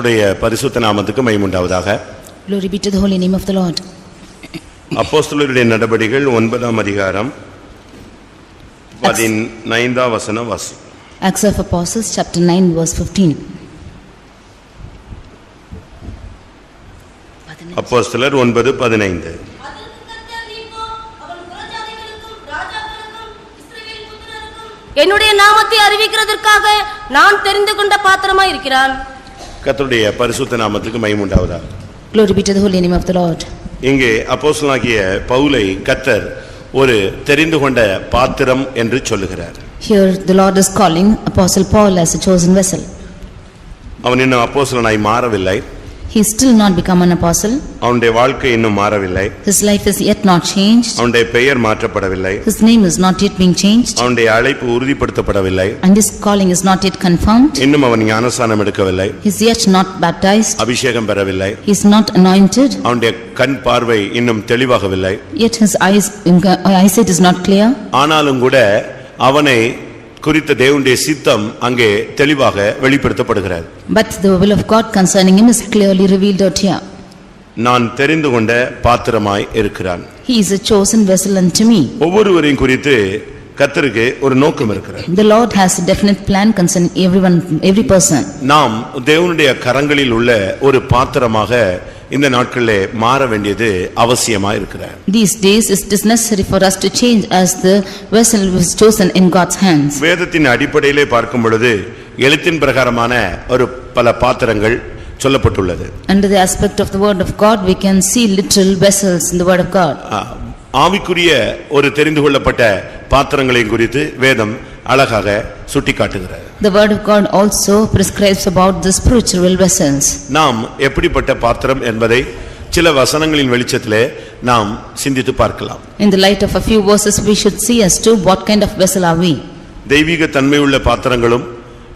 கர்த்தருடைய பரிசுத்த நாமத்துக்கு மகிமை உண்டாவதாக. Glory be to the holy name of the Lord. அப்போஸ்தலருடைய நடபடிகள் 9ஆம் அதிகாரம் 15ஆம் வசனம் வாசி. Acts of Apostles chapter 9 verse 15. அப்போஸ்தலர் 9:15. என்னுடைய நாமத்தை அறிவிக்கிறதற்காக நான் தெரிந்து கொண்ட பாத்திரமாய் இருக்கிறான். கர்த்தருடைய பரிசுத்த நாமத்துக்கு மகிமை உண்டாவதாக. Glory be to the holy name of the Lord. இங்கே அப்போஸ்தலனாகிய பவுலை கர்த்தர் ஒரு தெரிந்து கொண்ட பாத்திரம் என்று சொல்லுகிறார். Here the Lord is calling Apostle Paul as a chosen vessel. அவன் இன்னும் அப்போஸ்தலனாய் மாறவில்லை. He is still not become an apostle. அவனுடைய வாழ்க்கை இன்னும் மாறவில்லை. His life is yet not changed. அவனுடைய பெயர் மாற்றப்படவில்லை. His name is not yet being changed. அவனுடைய அழைப்பு உறுதிப்படுத்தப்படவில்லை. And his calling is not yet confirmed. இன்னும் அவன் ஞானஸ்நானம் எடுக்கவில்லை. He is yet not baptized. அபிஷேகம் பெறவில்லை. He is not anointed. அவனுடைய கண் பார்வை இன்னும் தெளிவாகவில்லை. Yet his eyesight is not clear. ஆனாலும் கூட அவனை குறித்த தேவனுடைய சித்தம் அங்கே தெளிவாக வெளிப்படுத்தப்படுகிறது. But the will of God concerning him is clearly revealed out here. நான் தெரிந்து கொண்ட பாத்திரமாய் இருக்கிறான். He is a chosen vessel unto me. ஒவ்வொருவரையும் குறித்து கர்த்தருக்கு ஒரு நோக்கம் இருக்கிறது. The Lord has a definite plan concerning everyone, every person. நாம் தேவனுடைய கரங்களில் உள்ள ஒரு பாத்திரமாக இந்த நாட்களிலே மாற வேண்டியது அவசியமா இருக்கிறது. These days it is necessary for us to change as the vessel was chosen in God's hands. வேதத்தின் அடிப்படையிலே பார்க்கும் பொழுது எழுத்தின் பிரகாரமான ஒரு பல பாத்திரங்கள் சொல்லப்பட்டுள்ளது. Under the aspect of the word of God we can see literal vessels in the word of God. ஆவிக்குரிய ஒரு தெரிந்து கொள்ளப்பட்ட பாத்திரங்களை குறித்து வேதம் அழகாக சுட்டிக்காட்டுகிறது. The word of God also prescribes about the spiritual vessels. நாம் எப்படிப்பட்ட பாத்திரம் என்பதை சில வசனங்களின் வெளிச்சத்திலே நாம் சிந்தித்து பார்க்கலாம். In the light of a few verses we should see as to what kind of vessel are we. தெய்வீக தன்மையுள்ள பாத்திரங்களும்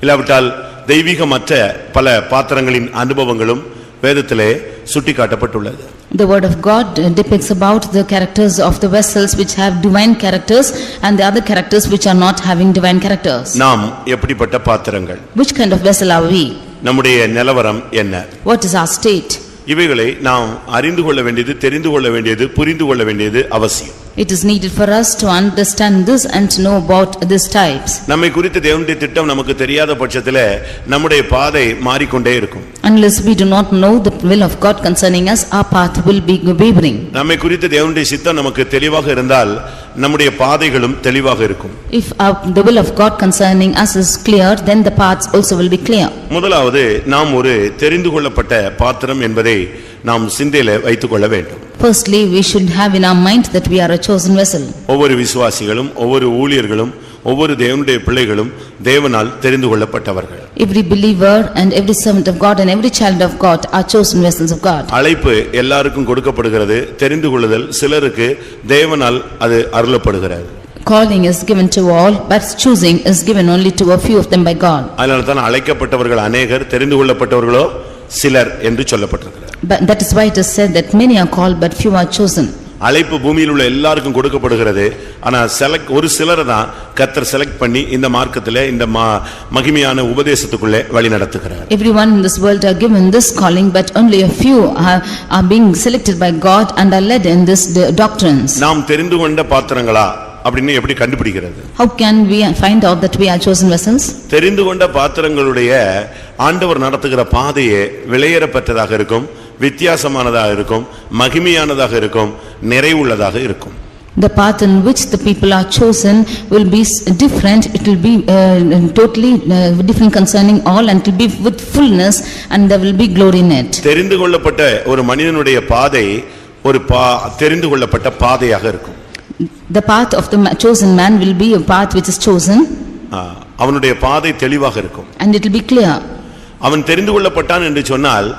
இல்லாவிட்டால் தெய்வீகமற்ற பல பாத்திரங்களின் அனுபவங்களும் வேதத்திலே சுட்டிக்காட்டப்பட்டுள்ளது. The word of God depicts about the characters of the vessels which have divine characters and the other characters which are not having divine characters. நாம் எப்படிப்பட்ட பாத்திரங்கள்? Which kind of vessel are we? நம்முடைய நிலவரம் என்ன? What is our state? இவைகளை நாம் அறிந்து கொள்ள வேண்டியது, தெரிந்து கொள்ள வேண்டியது, புரிந்து கொள்ள வேண்டியது அவசியம். It is needed for us to understand this and to know about these types. நம்மை குறித்த தேவனுடைய திட்டம் நமக்கு தெரியாத பட்சத்திலே நம்முடைய பாதை மாறிக்கொண்டே இருக்கும். Unless we do not know the will of God concerning us, our path will be wavering. நம்மை குறித்த தேவனுடைய சித்தம் நமக்கு தெளிவாக இருந்தால் நம்முடைய பாதைகளும் தெளிவாக இருக்கும். If the will of God concerning us is clear, then the paths also will be clear. முதலாவது நாம் ஒரு தெரிந்து கொள்ளப்பட்ட பாத்திரம் என்பதை நாம் சிந்தையிலே வைத்துக் கொள்ள வேண்டும். Firstly, we should have in our mind that we are a chosen vessel. ஒவ்வொரு விசுவாசிகளும், ஒவ்வொரு ஊழியர்களும், ஒவ்வொரு தேவனுடைய பிள்ளைகளும் தேவனால் தெரிந்து கொள்ளப்பட்டவர்கள். Every believer and every servant of God and every child of God are chosen vessels of God. அழைப்பு எல்லாருக்கும் கொடுக்கப்படுகிறது. தெரிந்து கொள்ளுதல் சிலருக்கு தேவனால் அது அருளப்படுகிறது. Calling is given to all, but choosing is given only to a few of them by God. அதனால தான் அழைக்கப்பட்டவர்கள் அநேகர், தெரிந்து கொள்ளப்பட்டவர்களோ சிலர் என்று சொல்லப்பட்டிருக்கிறது. But that is why it is said that many are called but few are chosen. அழைப்பு பூமியில் உள்ள எல்லாருக்கும் கொடுக்கப்படுகிறது. ஆனா ஒரு சிலரை தான் கர்த்தர் செலக்ட் பண்ணி இந்த மார்க்கத்திலே இந்த மகிமையான உபதேசத்துக்குள்ளே வழி நடத்துகிறார். Everyone in this world are given this calling, but only a few are being selected by God and are led in this doctrines. நாம் தெரிந்து கொண்ட பாத்திரங்களா அப்படின்னு எப்படி கண்டுபிடிக்கிறது? How can we find out that we are chosen vessels? தெரிந்து கொண்ட பாத்திரங்களுடைய ஆண்டவர் நடத்துகிற பாதையே விலையேறப்பட்டதாக இருக்கும், வித்தியாசமானதாக இருக்கும், மகிமையானதாக இருக்கும், நிறைவுள்ளதாக இருக்கும். The path in which the people are chosen will be different. It will be totally different concerning all, and it will be with fullness, and there will be glory in it. தெரிந்து கொள்ளப்பட்ட ஒரு மனிதனுடைய பாதை ஒரு தெரிந்து கொள்ளப்பட்ட பாதையாக இருக்கும். The path of the chosen man will be a path which is chosen. அவனுடைய பாதை தெளிவாக இருக்கும். And it will be clear. அவன் தெரிந்து கொள்ளப்பட்டான் என்று சொன்னால்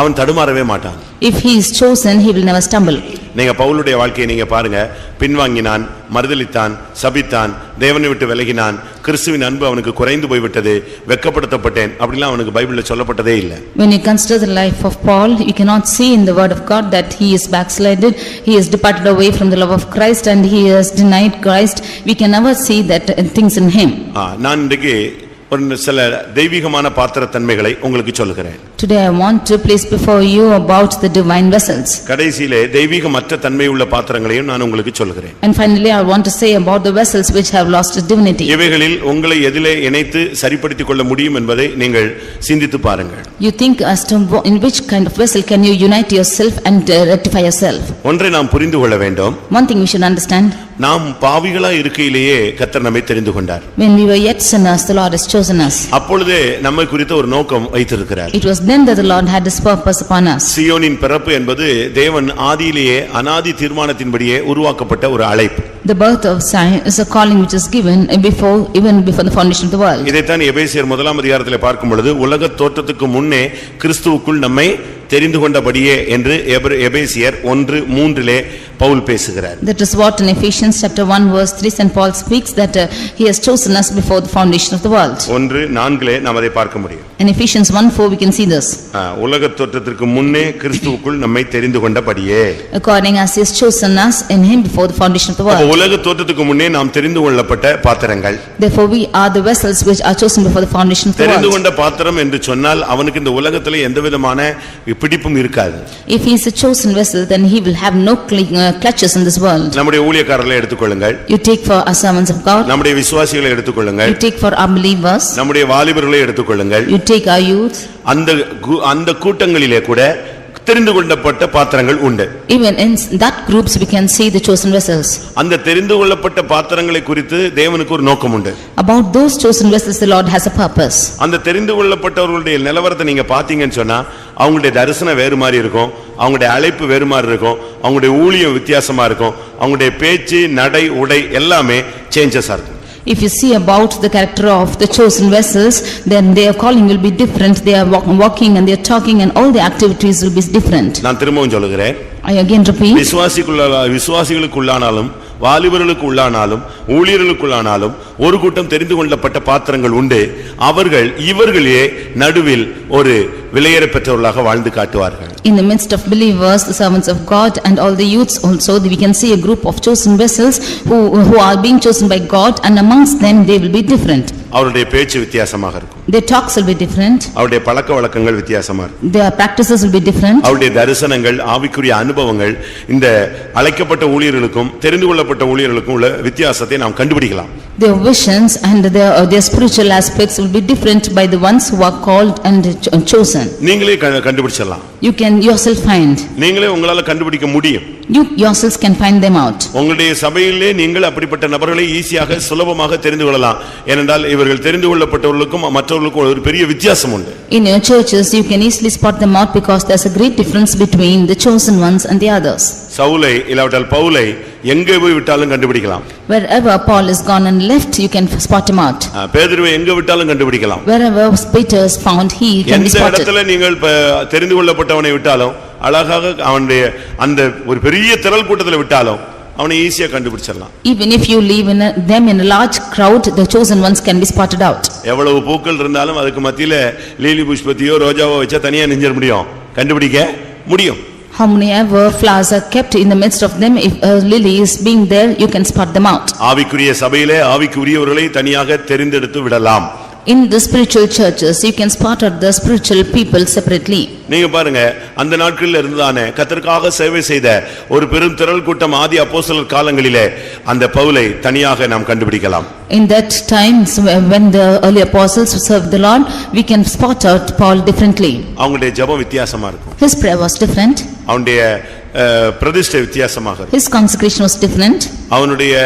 அவன் தடுமாறவே மாட்டான். If he is chosen, he will never stumble. நீங்க பவுலுடைய வாழ்க்கையை நீங்க பாருங்க. பின்வாங்கினான், மறுதலித்தான், சபித்தான், தேவனை விட்டு விலகினான், கிறிஸ்துவின் அன்பு அவனுக்கு குறைந்து போய்விட்டது, வெட்கப்படுத்தப்பட்டேன் அப்படிலாம் அவனுக்கு பைபிள்ல சொல்லப்பட்டதே இல்லை. When you consider the life of Paul, you cannot see in the word of God that he is backslided, he has departed away from the love of Christ and he has denied Christ. We can never see that things in him. நான் இன்றைக்கு ஒரு சில தெய்வீகமான பாத்திரத்தன்மைகளை உங்களுக்கு சொல்லுகிறேன். Today I want to place before you about the divine vessels. கடைசியிலே தெய்வீகமற்ற தன்மை உள்ள பாத்திரங்களையும் நான் உங்களுக்கு சொல்லுகிறேன். And finally I want to say about the vessels which have lost its divinity. இவைகளில் உங்களை எதிலே இணைத்து சரிப்படுத்திக் கொள்ள முடியும் என்பதை நீங்கள் சிந்தித்து பாருங்கள். You think as to in which kind of vessel can you unite yourself and rectify yourself. ஒன்றை நாம் புரிந்து கொள்ள வேண்டும். One thing we should understand. நாம் பாவிகளா இருக்கையிலேயே கர்த்தர் நம்மை தெரிந்து கொண்டார். When we were yet sinners, the Lord has chosen us. அப்பொழுதே நம்மை குறித்த ஒரு நோக்கம் வைத்திருக்கிறார். It was then that the Lord had His purpose upon us. சீயோனின் பிறப்பு என்பது தேவன் ஆதியிலேயே அநாதி தீர்மானத்தின்படியே உருவாக்கப்பட்ட ஒரு அழைப்பு. The birth of Zion is a calling which is given even before the foundation of the world. இதைத்தான் எபேசியர் 1ஆம் அதிகாரத்திலே பார்க்கும் பொழுது உலக தோற்றத்துக்கு முன்னே கிறிஸ்துவுக்குள் நம்மை தெரிந்து கொண்டபடியே என்று எபேசியர் 1:3 பவுல் பேசுகிறார். That is what in Ephesians chapter 1 verse 3 St. Paul speaks that he has chosen us before the foundation of the world. 1:4 நாம் அதை பார்க்க முடியும். In Ephesians 1:4 we can see this. உலக தோற்றத்திற்கு முன்னே கிறிஸ்துவுக்குள் நம்மை தெரிந்து கொண்டபடியே. According as he has chosen us in him before the foundation of the world. உலக தோற்றத்துக்கு முன்னே நாம் தெரிந்து கொள்ளப்பட்ட பாத்திரங்கள். Therefore we are the vessels which are chosen before the foundation of the world. தெரிந்து கொண்ட பாத்திரம் என்று சொன்னால் அவனுக்கு இந்த உலகத்திலே எந்தவிதமான பிடிப்பும் இருக்காது. If he is a chosen vessel then he will have no clutches in this world. நம்முடைய ஊழியக்காரர்களை எடுத்துக்கொள்ளுங்கள். You take for our servants of God. நம்முடைய விசுவாசிகளை எடுத்துக்கொள்ளுங்கள். You take for our believers. நம்முடைய வாலிபர்களை எடுத்துக்கொள்ளுங்கள். You take our youth. அந்த கூட்டங்களிலே கூட தெரிந்து கொள்ளப்பட்ட பாத்திரங்கள் உண்டு. Even in that groups we can see the chosen vessels. அந்த தெரிந்து கொள்ளப்பட்ட பாத்திரங்களை குறித்து தேவனுக்கு ஒரு நோக்கம் உண்டு. About those chosen vessels the Lord has a purpose. அந்த தெரிந்து கொள்ளப்பட்டவர்களுடைய நிலவரத்தை நீங்க பாத்தீங்கன்னு சொன்னா அவங்களுடைய தரிசனம் வேறு மாதிரி இருக்கும், அவங்களுடைய அழைப்பு வேறு மாதிரி இருக்கும், அவங்களுடைய ஊழியம் வித்தியாசமா இருக்கும், அவங்களுடைய பேச்சு நடை உடை எல்லாமே சேஞ்சஸா இருக்கும். If you see about the character of the chosen vessels, then their calling will be different, they are walking and they are talking and all the activities will be different. நான் திரும்பவும் சொல்லுகிறேன். I again repeat. விசுவாசிகளுக்குள்ளானாலும் வாலிபர்களுக்கு உள்ளானாலும் ஊழியர்களுக்குள்ளானாலும் ஒரு கூட்டம் தெரிந்து கொள்ளப்பட்ட பாத்திரங்கள் உண்டு. அவர்கள் இவர்களே நடுவில் ஒரு விலையேற பெற்றவர்களாக வாழ்ந்து காட்டுவார்கள். In the midst of believers, the servants of God and all the youths also, we can see a group of chosen vessels who are being chosen by God, and amongst them they will be different. அவருடைய பேச்சு வித்தியாசமாக இருக்கும். Their talks will be different. அவருடைய பழக்க வழக்கங்கள் வித்தியாசமா இருக்கும். Their practices will be different. அவருடைய தரிசனங்கள் ஆவிக்குரிய அனுபவங்கள் இந்த அழைக்கப்பட்ட ஊழியர்களுக்கும் தெரிந்து கொள்ளப்பட்ட ஊழியர்களுக்கும் உள்ள வித்தியாசத்தை நாம் கண்டுபிடிக்கலாம். Their visions and their spiritual aspects will be different by the ones who are called and chosen. நீங்களே கண்டுபிடிச்சிடலாம். You can yourself find. நீங்களே உங்களால கண்டுபிடிக்க முடியும். You yourselves can find them out. உங்களுடைய சபையிலே நீங்கள் அப்படிப்பட்ட நபர்களை ஈஸியாக சுலபமாக தெரிந்து கொள்ளலாம். ஏனென்றால் இவர்கள் தெரிந்து கொள்ளப்பட்டவர்களுக்கும் மற்றவர்களுக்கும் ஒரு பெரிய வித்தியாசம் உண்டு. In your churches you can easily spot them out because there's a great difference between the chosen ones and the others. சவுலை இல்லாவிட்டால் பவுலை எங்கே போய் விட்டாலும் கண்டுபிடிக்கலாம். Wherever Paul is gone and left you can spot him out. பேதுருவை எங்க விட்டாலும் கண்டுபிடிக்கலாம். Wherever Peter is found he can be spotted. எந்த இடத்துல நீங்கள் தெரிந்து கொள்ளப்பட்டவனை விட்டாலும் அழகாக அவனுடைய அந்த ஒரு பெரிய திரள் கூட்டத்தில் விட்டாலும் அவனை ஈஸியா கண்டுபிடிச்சிடலாம். Even if you leave them in a large crowd, the chosen ones can be spotted out. எவ்வளவு பூக்கள் இருந்தாலும் அதுக்கு மத்தியில லீலி புஷ்பத்தையோ ரோஜாவோ வச்சா தனியா நிஞ்சிட முடியும், கண்டுபிடிக்க முடியும். How many ever flowers are kept in the midst of them, if a lily is being there you can spot them out. ஆவிக்குரிய சபையிலே ஆவிக்குரியவர்களை தனியாக தெரிந்தெடுத்து விடலாம். In the spiritual churches you can spot out the spiritual people separately. நீங்க பாருங்க, அந்த நாட்களில் இருந்துதானே கர்த்தருக்காக சேவை செய்த ஒரு பெரும் திரள் கூட்டம் ஆதி அப்போஸ்தலர் காலங்களிலே அந்த பவுலை தனியாக நாம் கண்டுபிடிக்கலாம். In that times when the early apostles served the Lord, we can spot out Paul differently. அவங்களுடைய ஜெபம் வித்தியாசமா இருக்கும். His prayer was different. அவனுடைய பிரதிஷ்டை வித்தியாசமாக இருக்கும். His consecration was different. அவனுடைய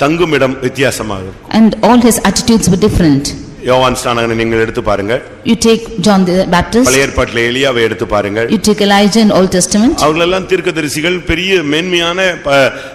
தங்குமிடம் வித்தியாசமாக இருக்கும். And all his attitudes were different. யோவான் ஸ்நானகனை நீங்கள் எடுத்து பாருங்க. You take John the Baptist. பழைய ஏற்பாட்டிலே எலியாவை எடுத்து பாருங்க. You take Elijah in Old Testament. அவர்களெல்லாம் தீர்க்கதரிசிகள், பெரிய மேன்மையான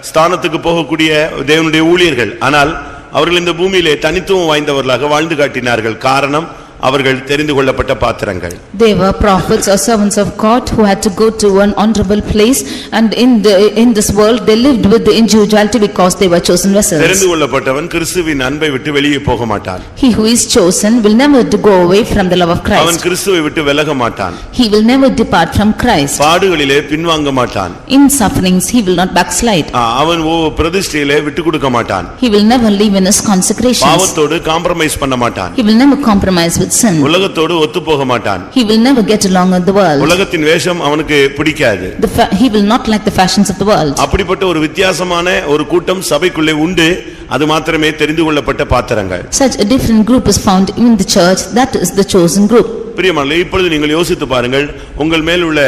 ஸ்தானத்துக்கு போகக்கூடிய தேவனுடைய ஊழியர்கள். ஆனால் அவர்கள் இந்த பூமியிலே தனித்துவம் வாய்ந்தவர்களாக வாழ்ந்து காட்டினார்கள். காரணம் அவர்கள் தெரிந்து கொள்ளப்பட்ட பாத்திரங்கள். They were prophets or servants of God who had to go to an honorable place, and in this world they lived with the individuality because they were chosen vessels. தெரிந்து கொள்ளப்பட்டவன் கிறிஸ்துவின் அன்பை விட்டு வெளியே போக மாட்டான். He who is chosen will never to go away from the love of அவன் Christ. கிறிஸ்துவை விட்டு விலக மாட்டான். He will never depart from Christ. பாடுகளிலே பின்வாங்க மாட்டான். In sufferings he will not backslide. அவன் பிரதிஷ்டையிலே விட்டு கொடுக்க மாட்டான். He will never leave in his consecrations. பாவத்தோடு காம்ப்ரமைஸ் பண்ண மாட்டான். He will never compromise with sin. உலகத்தோடு ஒத்து போக மாட்டான். He will never get along with the world. உலகத்தின் வேஷம் அவனுக்கு பிடிக்காது. He will not like the fashions of the world. அப்படிப்பட்ட ஒரு வித்தியாசமான ஒரு கூட்டம் சபைக்குள்ளே உண்டு. அது மாத்திரமே தெரிந்து கொள்ளப்பட்ட பாத்திரங்கள். Such a different group is found in the church, that is the chosen group. பிரியமானவர்களே, இப்பொழுது நீங்கள் யோசித்து பாருங்கள், உங்கள் மேல் உள்ள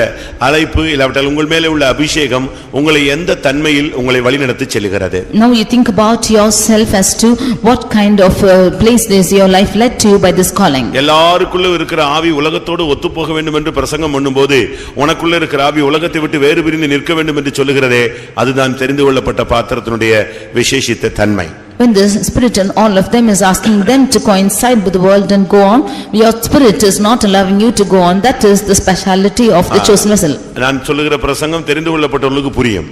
அழைப்பு இல்லாவிட்டால் உங்கள் மேலே உள்ள அபிஷேகம் உங்களை எந்த தன்மையில் உங்களை வழிநடத்தி செல்கிறது. Now you think about yourself as to what kind of place is your life led to you by this calling. எல்லாருக்குள்ள இருக்கிற ஆவி உலகத்தோடு ஒத்துப்போக வேண்டும் என்று பிரசங்கம் பண்ணும்போது உனக்குள்ள இருக்கிற ஆவி உலகத்தை விட்டு வேறு பிரிந்து நிற்க வேண்டும் என்று சொல்லுகிறதே, அதுதான் தெரிந்து கொள்ளப்பட்ட பாத்திரத்தினுடைய விசேஷித்த தன்மை. When the spirit and all of them is asking them to coincide with the world and go on, your spirit is not allowing you to go on. That is the speciality of the chosen vessel. நான் சொல்லுகிற பிரசங்கம் தெரிந்து கொள்ளப்பட்டவர்களுக்கு புரியும்.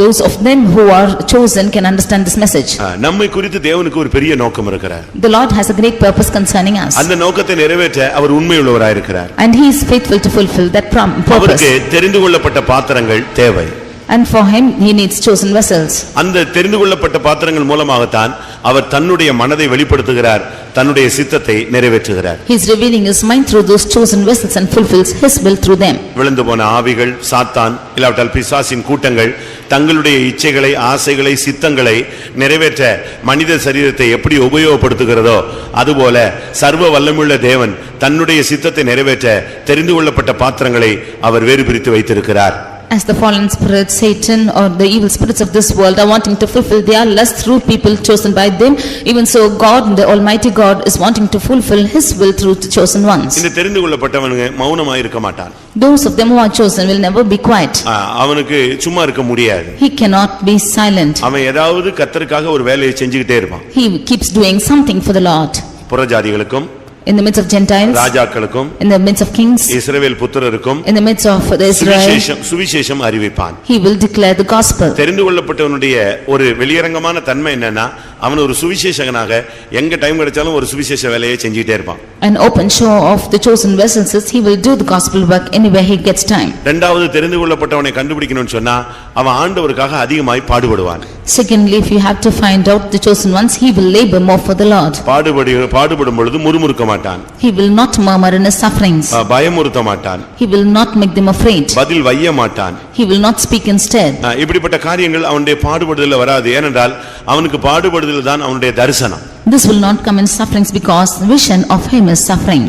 Those of them who are chosen can understand this message. நம்மை குறித்து தேவனுக்கு ஒரு பெரிய நோக்கம் இருக்கிறார். The Lord has a great purpose concerning us. அந்த நோக்கத்தை நிறைவேற்ற அவர் உண்மையுள்ளவராய் இருக்கிறார். And he is faithful to fulfill that purpose. அவருக்கு தெரிந்து கொள்ளப்பட்ட பாத்திரங்கள் தேவை. And for him he needs chosen vessels. அந்த தெரிந்து கொள்ளப்பட்ட பாத்திரங்கள் மூலமாகத்தான் அவர் தன்னுடைய மனதை வெளிப்படுத்துகிறார், தன்னுடைய சித்தத்தை நிறைவேற்றுகிறார். He is revealing his mind through those chosen vessels and fulfills his will through them. விழுந்து போன ஆவிகள், சாத்தான் இல்லாவிட்டால் பிசாசின் கூட்டங்கள் தங்களுடைய இச்சைகளை, ஆசைகளை, சித்தங்களை நிறைவேற்ற மனித சரீரத்தை எப்படி உபயோகப்படுத்துகிறதோ அதுபோல சர்வ வல்லமையுள்ள தேவன் தன்னுடைய சித்தத்தை நிறைவேற்ற தெரிந்து கொள்ளப்பட்ட பாத்திரங்களை அவர் வேறு பிரித்து வைத்திருக்கிறார். As the fallen spirit, Satan or the evil spirits of this world are wanting to fulfill their lust through people chosen by them, even so God, the Almighty God, is wanting to fulfill his will through the chosen ones. இந்த தெரிந்து கொள்ளப்பட்டவனுங்க மௌனமாய் இருக்க மாட்டான். Those of them who are chosen will never be quiet. அவனுக்கு சும்மா இருக்க முடியாது. He cannot be silent. அவன் ஏதாவது கர்த்தருக்காக ஒரு வேலையை செஞ்சுக்கிட்டே இருப்பான். He keeps doing something for the Lord. புறஜாதிகளுக்கும் In the midst of Gentiles, ராஜாக்களுக்கும் in the midst of kings, Israel புத்திரருக்கும் in the midst of the Israel, சுவிசேஷம் அறிவிப்பான். he will declare the gospel. தெரிந்து கொள்ளப்பட்டவனுடைய ஒரு வெளியரங்கமான தன்மை என்னன்னா, அவன் ஒரு சுவிசேஷகனாக எங்க டைம் கிடைச்சாலும் ஒரு சுவிசேஷ வேலையை செஞ்சுட்டே இருப்பான். An open show of the chosen vessels is he will do the gospel work anywhere he gets time. இரண்டாவது தெரிந்து கொள்ளப்பட்டவனை கண்டுபிடிக்கணும்னு சொன்னா அவன் ஆண்டவருக்காக அதிகமாய் பாடுபடுவான். Secondly, if you have to find out the chosen ones, he will labor more for the Lord. பாடுபடும் பொழுது முறுமுறுக்க மாட்டான். He will not murmur in his sufferings. பயமுறுத்த மாட்டான். He will not make them afraid. பதில் வைய மாட்டான். He will not speak instead. இப்படிப்பட்ட காரியங்கள் அவனுடைய பாடுபடுதல்ல வராது. ஏனென்றால் அவனுக்கு பாடுபடுதல் தான் அவனுடைய தரிசனம். This will not come in sufferings because the vision of him is suffering.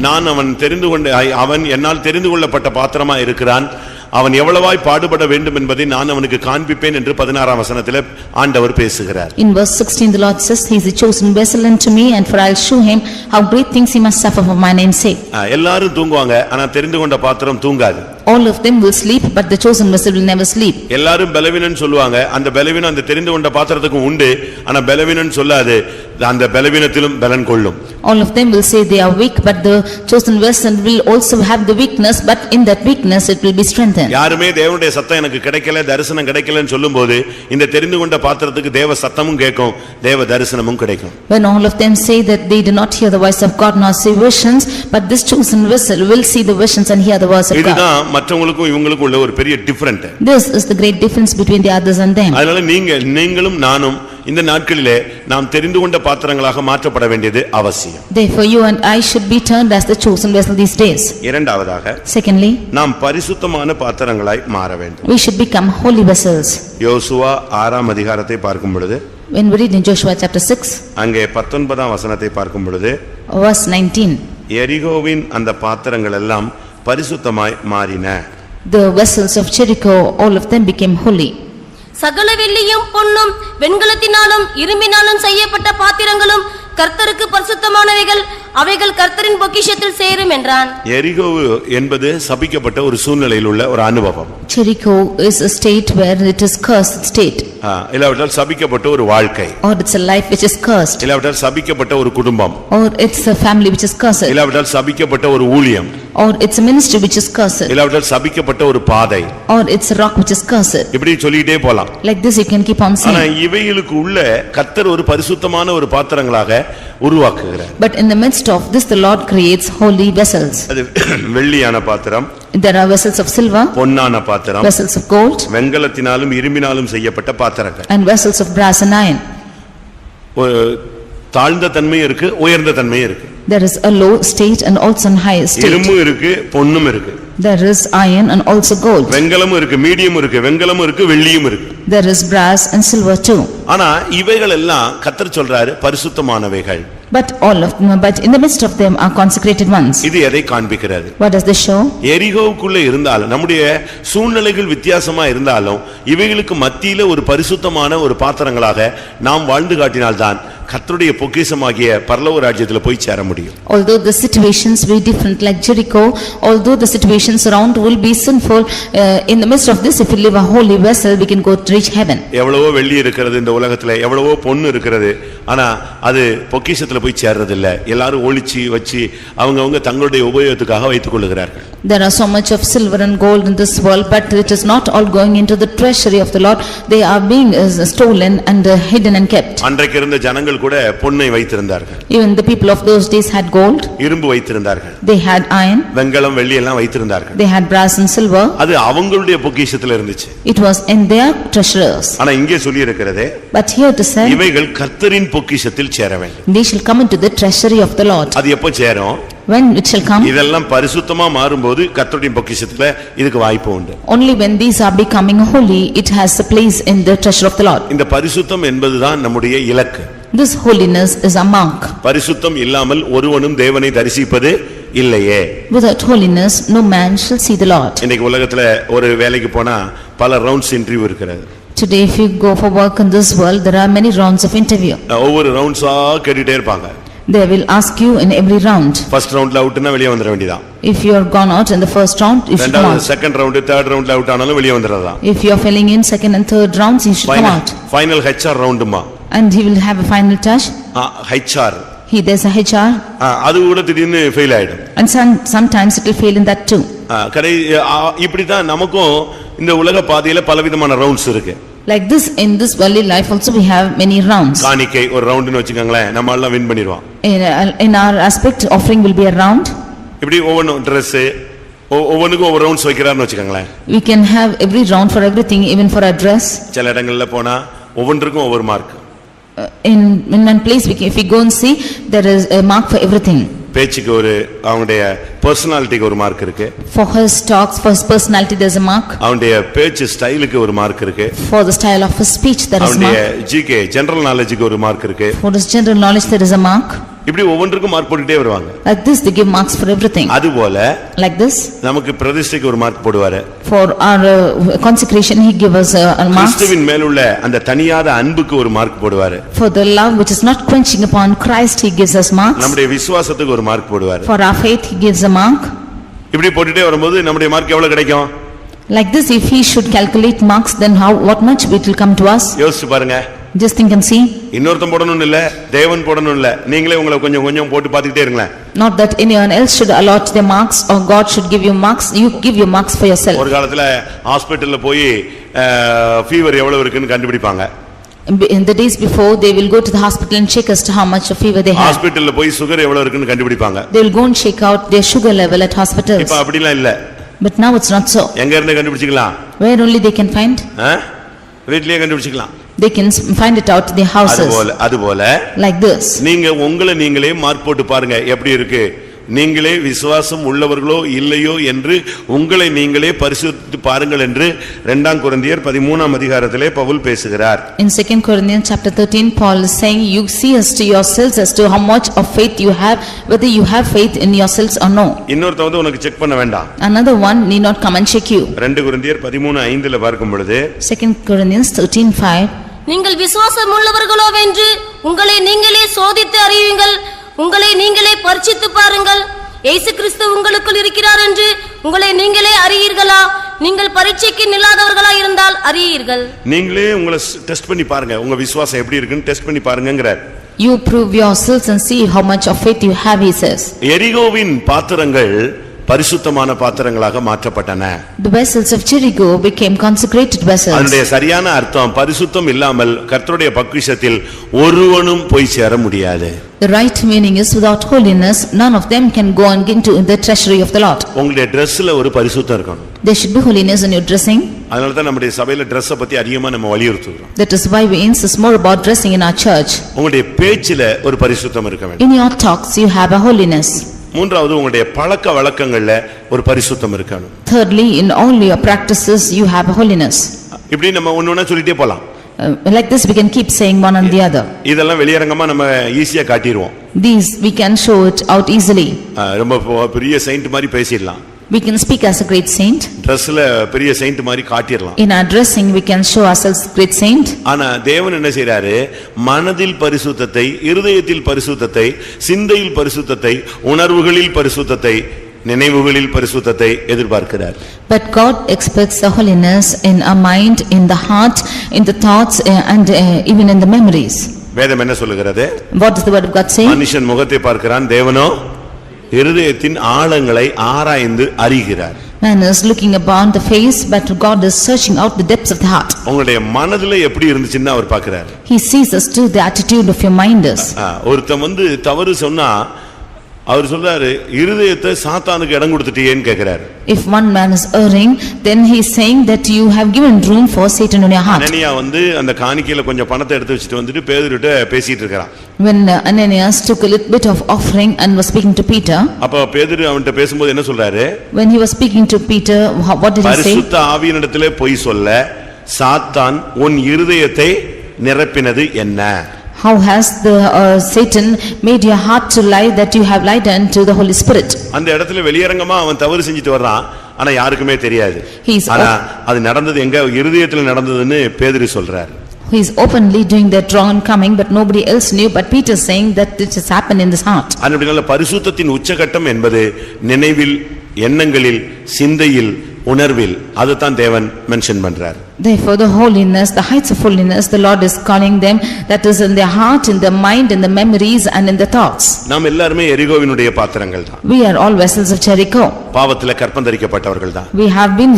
அவன் என்னால் தெரிந்து கொள்ளப்பட்ட பாத்திரமா இருக்கிறான். அவன் எவ்வளவாய் பாடுபட வேண்டும் என்பதை நான் அவனுக்கு காண்பிப்பேன் என்று 16ஆம் வசனத்திலே ஆண்டவர் பேசுகிறார். In verse 16 the Lord says, he is a chosen vessel unto me, and for I will show him how great things he must suffer for my name's sake. எல்லாரும் தூங்குவாங்க, ஆனா தெரிந்து கொண்ட பாத்திரம் தூங்காது. All of them will sleep, but the chosen vessel will never sleep. எல்லாரும் பலவீனன் சொல்லுவாங்க, அந்த பலவீனம் அந்த தெரிந்து கொண்ட பாத்திரத்துக்கு உண்டு, ஆனா பலவீனன் சொல்லாது, அந்த பலவீனத்திலும் பலன் கொள்ளும். All of them will say they are weak, but the chosen vessel will also have the weakness, but in that weakness it will be strengthened. யாருமே தேவனுடைய சத்தம் எனக்கு கிடைக்கல, தரிசனம் கிடைக்கலன்னு சொல்லும்போது இந்த தெரிந்து கொண்ட பாத்திரத்துக்கு தேவ சத்தமும் கேட்கும், தேவ தரிசனமும் கிடைக்கும். When all of them say that they do not hear the voice of God nor see visions, but this chosen vessel will see the visions and hear the voice of God. இதுதான் மற்றவங்களுக்கும் இவங்களுக்கும் உள்ள ஒரு பெரிய different. This is the great difference between the others and them. அதனால நீங்களும் நானும் இந்த நாட்களிலே நாம் தெரிந்து கொண்ட பாத்திரங்களாக மாற்றப்பட வேண்டியது அவசியம். Therefore you and I should be turned as the chosen vessel these days. இரண்டாவதாக, Secondly, நாம் பரிசுத்தமான பாத்திரங்களாய் மாற வேண்டும். we should become holy vessels. யோசுவா 6ஆம் அதிகாரத்தை பார்க்கும் பொழுது, When we read in Joshua chapter 6, அங்கே 19ஆம் வசனத்தை பார்க்கும் பொழுது, verse 19, எரிகோவின் அந்த பாத்திரங்கள் எல்லாம் பரிசுத்தமாய் மாறின. The vessels of Jericho, all of them became holy. சகல வெள்ளியும் பொன்னும் வெண்கலத்தினாலும் இரும்பினாலும் செய்யப்பட்ட பாத்திரங்களும் கர்த்தருக்கு பரிசுத்தமானவைகள், அவைகள் கர்த்தரின் பொக்கிஷத்தில் சேரும் என்றான். எரிகோ என்பது சபிக்கப்பட்ட ஒரு சூழ்நிலையில் உள்ள ஒரு அனுபவம். Jericho is a state where it is cursed state. இல்லாவிட்டால் சபிக்கப்பட்ட ஒரு வாழ்க்கை, or it's a life which is cursed, இல்லாவிட்டால் சபிக்கப்பட்ட ஒரு குடும்பம், or it's a family which is cursed, இல்லாவிட்டால் சபிக்கப்பட்ட ஒரு ஊழியம், or it's a ministry which is cursed, இல்லாவிட்டால் சபிக்கப்பட்ட ஒரு பாதை, or it's a rock which is cursed. இப்படி சொல்லிட்டே போலாம். Like this you can keep on ஆனா saying. இவைகளுக்கு உள்ள கர்த்தர் ஒரு பரிசுத்தமான ஒரு பாத்திரங்களாக உருவாக்குகிறார். But in the midst of this the Lord creates holy vessels. அது வெள்ளியான பாத்திரம், There are vessels of silver, பொன்னான பாத்திரம், vessels of gold, வெண்கலத்தினாலும் இரும்பினாலும் செய்யப்பட்ட பாத்திரங்கள். and vessels of brass and iron. ஒரு தாழ்ந்த தன்மை இருக்கு, உயர்ந்த தன்மை இருக்கு. There is a low state and also a high state. இரும்பு இருக்கு, பொன்னும் இருக்கு. There is iron and also gold. வெண்கலமும் இருக்கு, மீடியம் இருக்கு, வெண்கலமும் இருக்கு, வெள்ளியும் இருக்கு. There is brass and silver too. ஆனா இவைகள் எல்லாம் கர்த்தர் சொல்றாரு பரிசுத்தமானவைகள். But in the midst of them are consecrated ones. இது எதை காண்பிக்கிறது? What does this show? எரிகோவுக்குள்ள இருந்தாலும் நம்முடைய சூழ்நிலைகள் வித்தியாசமா இருந்தாலும் இவைகளுக்கு மத்தியில ஒரு பரிசுத்தமான ஒரு பாத்திரங்களாக நாம் வாழ்ந்து காட்டினால்தான் கர்த்தருடைய பொக்கிஷமாகிய பரலோக ராஜ்யத்துல போய் சேர முடியும். Although the situations be different like Jericho, although the situations around will be sinful, in the midst of this if we live a holy vessel we can go to reach heaven. எவ்வளவோ வெள்ளி இருக்கிறது இந்த உலகத்துல, எவ்வளவோ பொன்னு இருக்கிறது, ஆனா அது பொக்கிஷத்துல போய் சேர்றது இல்ல. எல்லாரும் ஒளிச்சு வச்சு அவங்கவங்க தங்களுடைய உபயோகத்துக்காக வைத்துக் கொள்ளுகிறார்கள். There are so much of silver and gold in this world, but it is not all going into the treasury of the Lord. They are being stolen and hidden and kept. அன்றைக்கு இருந்த ஜனங்கள் கூட பொன்னை வைத்திருந்தார்கள். Even the people of those days had gold. இரும்பு வைத்திருந்தார்கள். They had iron. வெண்கலம் வெள்ளி எல்லாம் வைத்திருந்தார்கள். They had brass and silver. அது அவங்களுடைய பொக்கிஷத்துல இருந்துச்சு. It was in their treasures. ஆனா இங்கே சொல்லி இருக்கிறதே, But here to say, இவைகள் கர்த்தரின் பொக்கிஷத்தில் சேர வேண்டும். they shall come into the treasury of the Lord. அது எப்ப சேரும்? When it shall come? இதெல்லாம் பரிசுத்தமா மாறும்போது கர்த்தருடைய பொக்கிஷத்துல இதுக்கு வாய்ப்பு உண்டு. Only when these are becoming holy, it has a place in the treasure of the Lord. இந்த பரிசுத்தம் என்பதுதான் நம்முடைய இலக்கு. This holiness is a mark. பரிசுத்தம் இல்லாமல் ஒருவனும் தேவனை தரிசிப்பது இல்லையே. Without holiness, no man shall see the Lord. இன்னைக்கு உலகத்துல ஒரு வேலைக்கு போனா பல ரவுண்ட்ஸ் இன்டர்வியூ இருக்கிறது. Today, if you go for work in this world, there are many rounds of interview. ஒவ்வொரு ரவுண்ட்ஸா கேட்டுட்டே இருப்பாங்க. They will ask you in every round. First ரவுண்ட்ல அவுட்னா வெளிய வந்துற வேண்டியதான். If you are gone out in the first round, you should come out. Second round, third ரவுண்ட்ல out ஆனாலும் வெளிய வந்துறதா. If you are failing in second and third rounds, you should come out. Final HR ரவுண்டுமா. And he will have a final touch. HR. There's a HR. அது கூட திடீர்னு fail ஆயிடும். And sometimes it will fail in that too. இப்படி தான் நமக்கும் இந்த உலக பாதையில பலவிதமான ரவுண்ட்ஸ் இருக்கு. Like this, in this worldly life also we have many rounds. காணிக்கை ஒரு ரவுண்ட்னு வெச்சுக்கங்களே, நம்ம எல்லாம் வின் பண்ணிடுவோம். In our aspect, offering will be a round. இப்படி ஒவ்வொரு Dress ஒவ்வொன்றுக்கும் ஒவ்வொரு rounds வைக்கிறார்னு வெச்சுக்கங்களே. We can have every round for everything, even for our dress. சில இடங்கள்ல போனா ஒவ்வொன்றுக்கும் ஒவ்வொரு mark. In one place, if we go and see, there is a mark for everything. பேச்சுக்கு ஒரு அவங்களுடைய பர்சனாலிட்டிக்கு ஒரு மார்க் இருக்கு. For his talks, for his personality, there is a mark. அவங்களுடைய பேச்சு ஸ்டைலுக்கு ஒரு மார்க் இருக்கு. For the style of his speech, there is a mark. அவங்களுடைய ஜிகே ஜெனரல் நாலேஜுக்கு ஒரு மார்க் இருக்கு. For his general knowledge, there is a mark. இப்படி ஒவ்வொன்றுக்கும் மார்க் போட்டுட்டே வருவாங்க. Like this, they give marks for everything. அதுபோல Like this, நமக்கு பிரதிஷ்டைக்கு ஒரு மார்க் போடுவாரு. for our consecration, he gives us a mark. கிறிஸ்துவின் மேலுள்ள அந்த தனியாத அன்புக்கு ஒரு மார்க் போடுவாரு. For the love which is not quenching upon Christ, he gives us marks. நம்முடைய விசுவாசத்துக்கு ஒரு மார்க் போடுவாரு. For our faith, he gives a mark. இப்படி போட்டுட்டே வரும்போது நம்முடைய மார்க் எவ்வளவு கிடைக்கும்? Like this, if he should calculate marks, then what much it will come to us? யோசிச்சு பாருங்க. Just think and see. இன்னொருத்தன் போடணும் இல்ல, தேவன் போடணும் இல்ல, நீங்களே உங்களை கொஞ்சம் கொஞ்சம் போட்டு பாத்துக்கிட்டே இருங்களேன். Not that anyone else should allot the marks or God should give you marks, you give your marks for yourself. ஒரு காலத்துல ஹாஸ்பிடல்ல போய் ஃபீவர் எவ்வளவு இருக்குன்னு கண்டுபிடிப்பாங்க. In the days before, they will go to the hospital and check as to how much of fever they have. ஹாஸ்பிடல்ல போய் sugar எவ்வளவு இருக்குன்னு கண்டுபிடிப்பாங்க. They will go and check out their sugar level at hospitals. இப்ப அப்படிலாம் இல்ல. But now it's not so. எங்க இருந்து கண்டுபிடிச்சிக்கலாம்? Where only they can find? வீட்லயே கண்டுபிடிச்சிக்கலாம். They can find it out in their houses. அதுபோல Like this. நீங்க உங்களை நீங்களே மார்க் போட்டு பாருங்க எப்படி இருக்கு. நீங்களே விசுவாசம் உள்ளவர்களோ இல்லையோ என்று உங்களை நீங்களே பரிசுத்து பாருங்கள் என்று 2 கொரிந்தியர் 13ஆம் அதிகாரத்திலே பவுல் பேசுகிறார். In 2 Corinthians chapter 13, Paul is saying, you see as to yourselves as to how much of faith you have, whether you have faith in yourselves or no. இன்னொருத்த வந்து உனக்கு செக் பண்ண வேண்டாம். Another one need not come and check you. 2 கொரிந்தியர் 13:5 பார்க்கும் பொழுது 2 Corinthians 13:5, நீங்கள் விசுவாசம் உள்ளவர்களோ என்று உங்களை நீங்களே சோதித்து அறியுங்கள், உங்களை நீங்களே பரீட்சித்து பாருங்கள். இயேசு கிறிஸ்து உங்களுக்குள் இருக்கிறார் என்று உங்களை நீங்களே அறியீர்களா? நீங்கள் பரீட்சைக்கு நில்லாதவர்களாய் இருந்தால் அறியீர்கள். நீங்களே உங்களை டெஸ்ட் பண்ணி பாருங்க, உங்க விசுவாசம் எப்படி இருக்குன்னு டெஸ்ட் பண்ணி பாருங்கங்கறார். You prove yourselves and see how much of faith you have, he says. எரிகோவின் பாத்திரங்கள் பரிசுத்தமான பாத்திரங்களாக மாற்றப்பட்டன. The vessels of Jericho became consecrated vessels. அதனுடைய சரியான அர்த்தம் பரிசுத்தம் இல்லாமல் கர்த்தருடைய பொக்கிஷத்தில் ஒருவனும் போய் சேர முடியாது. The right meaning is without holiness none of them can go and get into the treasury of the Lord. உங்களுடைய Dressல ஒரு பரிசுத்தம் இருக்கணும். There should be holiness in your dressing. அதனால தான் நம்முடைய சபையில Dress பத்தி அதிகமா நம்ம வலியுறுத்துறோம். That is why we insist more about dressing in our church. உங்களுடைய பேச்சில ஒரு பரிசுத்தம் இருக்க வேண்டும். In your talks you have a holiness. மூன்றாவது உங்களுடைய பழக்க வழக்கங்கள்ல ஒரு பரிசுத்தம் இருக்கணும். Thirdly, in all your practices you have a holiness. இப்படி நம்ம ஒவ்வொண்ணா சொல்லிட்டே போலாம். Like this we can keep saying one and the other. இதெல்லாம் வெளியரங்கமா நம்ம ஈஸியா காட்டிடுவோம். These we can show it out easily. ரொம்ப பெரிய செயிண்ட் மாதிரி பேசிடலாம். We can speak as a great saint. Dressல பெரிய செயிண்ட் மாதிரி காட்டிடலாம். In our dressing we can show ourselves great saint. ஆனா தேவன் என்ன செய்றாரு, மனதில் பரிசுத்தத்தை, இருதயத்தில் பரிசுத்தத்தை, சிந்தையில் பரிசுத்தத்தை, உணர்வுகளில் பரிசுத்தத்தை, நினைவுகளில் பரிசுத்தத்தை எதிர்பார்க்கிறார். But God expects the holiness in our mind, in the heart, in the thoughts and even in the memories. வேதம் என்ன சொல்லுகிறது? What does the word of God say? மனுஷன் முகத்தை பார்க்கிறான், தேவனோ இருதயத்தின் ஆழங்களை ஆராய்ந்து அறிகிறார். Man is looking upon the face, but God is searching out the depths of the heart. உங்களுடைய மனதிலே எப்படி இருந்துச்சுன்னு அவர் பார்க்கிறார். He sees us to the attitude of your mind is. ஒருத்தன் தவறு சொன்னா அவர் சொல்றாரு, இருதயத்தை சாத்தானுக்கு இடம் கொடுத்துட்டியேன்னு கேக்குறாரு. If one man is erring, then he is saying that you have given room for Satan in your heart. அனனியா அந்த காணிக்கையில கொஞ்சம் பணத்தை எடுத்து வச்சிட்டு வந்துட்டு பேதுருட்ட பேசிட்டு இருக்கான். When Ananias took a little bit of offering and was speaking to Peter. அப்ப பேதுரு அவன்கிட்ட பேசும்போது என்ன சொல்றாரு? When he was speaking to Peter, what did he say? பரிசுத்த ஆவியினிடத்திலே பொய் சொல்ல சாத்தான் உன் இருதயத்தை நிரப்பினது என்ன? How has the Satan made your heart to lie that you have lied unto the Holy Spirit? அந்த இடத்துல வெளியரங்கமா அவன் தவறு செஞ்சிட்டு வர்றான், ஆனா யாருக்குமே தெரியாது. ஆனா அது நடந்தது எங்க இருதயத்துல நடந்ததுன்னு பேதுரு சொல்றார். He is openly doing that wrong and coming, but nobody else knew, but Peter is saying that it has happened in this heart. அப்படினால பரிசுத்தத்தின் உச்சகட்டம் என்பது நினைவில், எண்ணங்களில், சிந்தையில், உணர்வில், அதுதான் தேவன் மென்ஷன் பண்றார். Therefore the holiness, the heights of holiness, the Lord is calling them, that is in their heart, in their mind, in the memories and in the thoughts. நாம் எல்லாரும் எரிகோவினுடைய பாத்திரங்கள் தான். We are all vessels of Jericho. பாவத்திலே கற்பந்தரிக்கப்பட்டவர்கள் தான். We have been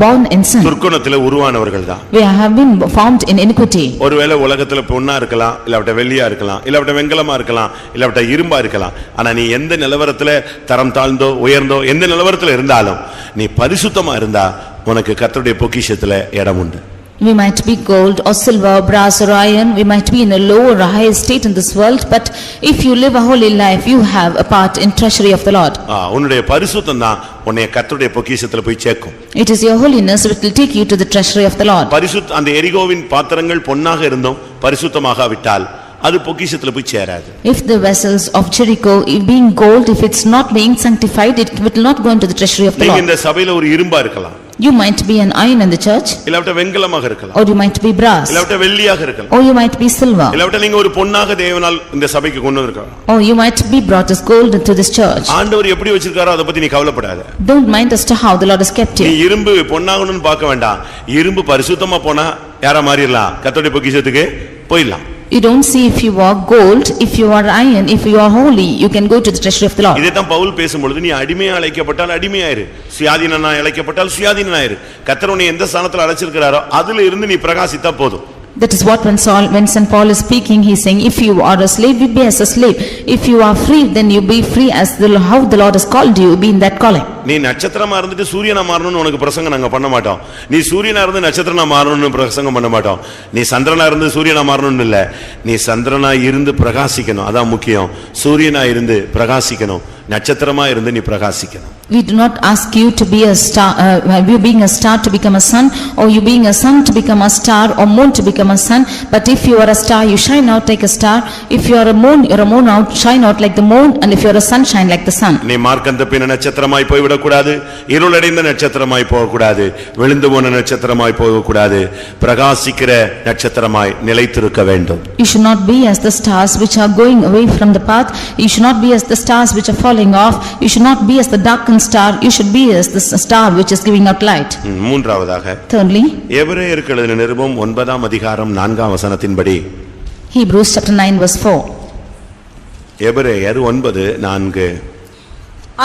born in sin. துர்க்குணத்திலே உருவானவர்கள் தான். We have been formed in iniquity. ஒருவேளை உலகத்துல பொன்னா இருக்கலாம், இல்ல வெள்ளியா இருக்கலாம், இல்ல வெண்கலமா இருக்கலாம், இல்ல இரும்பா இருக்கலாம். ஆனா நீ எந்த நிலவரத்துல தரம் தாழ்ந்தோ உயர்ந்தோ எந்த நிலவரத்துல இருந்தாலும் நீ பரிசுத்தமா இருந்தா உனக்கு கர்த்தருடைய பொக்கிஷத்துல இடம் உண்டு. We might be gold or silver, brass or iron, we might be in a low or a high state in this world, but if you live a holy life, you have a part in treasury of the Lord. உன்னுடைய பரிசுத்தம் தான் உன்னை கர்த்தருடைய பொக்கிஷத்துல போய் சேர்க்கும். It is your holiness which will take you to the treasury of the Lord. அந்த எரிகோவின் பாத்திரங்கள் பொன்னாக இருந்தும் பரிசுத்தமாக விட்டால் அது பொக்கிஷத்துல போய் சேராது. If the vessels of Jericho being gold, if it's not being sanctified, it will not go into the treasury of the Lord. இந்த சபையில ஒரு இரும்பா இருக்கலாம். You might be an iron in the church. இல்ல வெண்கலமாக இருக்கலாம். Or you might be brass. இல்ல வெள்ளியாக இருக்கலாம். Or you might be silver. இல்ல நீங்க ஒரு பொன்னாக தேவனால் இந்த சபைக்கு கொண்டு வந்திருக்கலாம். Or you might be brought as gold into this church. ஆண்டவர் எப்படி வச்சிருக்காரோ அத பத்தி நீ கவலைப்படாத. Don't mind as to how the Lord has kept you. நீ இரும்பு பொன்னாகணும்னு பார்க்க வேண்டாம். இரும்பு பரிசுத்தமா போனா யாரா மாறிடலாம், கர்த்தருடைய பொக்கிஷத்துக்கு போயிடலாம். You don't see if you are gold, if you are iron, if you are holy, you can go to the treasury of the Lord. இதைத்தான் பவுல் பேசும்பொழுது நீ அடிமையா அழைக்கப்பட்டால் அடிமையாயிரு, சுயாதீனனா அழைக்கப்பட்டால் சுயாதீனனாயிரு. கர்த்தர் உன்னை எந்த ஸ்தானத்துல அழைச்சிருக்கிறாரோ அதுல இருந்து நீ பிரகாசித்தா போதும். That is what when St. Paul is speaking, he is saying, if you are a slave, you be as a slave. If you are free, then you be free as how the Lord has called you, be in that calling. நீ நட்சத்திரமா இருந்துட்டு சூரியனா மாறணும்னு உனக்கு பிரசங்கம் நாங்க பண்ண மாட்டோம். நீ சூரியனா இருந்து நட்சத்திரனா மாறணும்னு பிரசங்கம் பண்ண மாட்டோம். நீ சந்திரனா இருந்து சூரியனா மாறணும்னு இல்ல, நீ சந்திரனா இருந்து பிரகாசிக்கணும், அதான் முக்கியம். சூரியனா இருந்து பிரகாசிக்கணும், நட்சத்திரமா இருந்து நீ பிரகாசிக்கணும். We do not ask you to be a star, you being a star to become a sun, or you being a sun to become a star, or moon to become a sun. But if you are a star, you shine out like a star. If you are a moon, you are a moon out, shine out like the moon. And if you are a sun, shine like the sun. நீ மார்க்கந்த பின்ன நட்சத்திரமாய் போய் விடக்கூடாது, இருளடைந்த நட்சத்திரமாய் போகக்கூடாது, விழுந்து போன நட்சத்திரமாய் போகக்கூடாது, பிரகாசிக்கிற நட்சத்திரமாய் நிலைத்திருக்க வேண்டும். You should not be as the stars which are going away from the path. You should not be as the stars which are falling off, you should not be as the darkened star, you should be as the star which is giving out light. மூன்றாவதாக Thirdly, எபிரேயருக்கு எழுதின நிருபம் 9ஆம் அதிகாரம் 4ஆம் வசனத்தின்படி Hebrews chapter 9 verse 4. எபிரேயர் 9:4.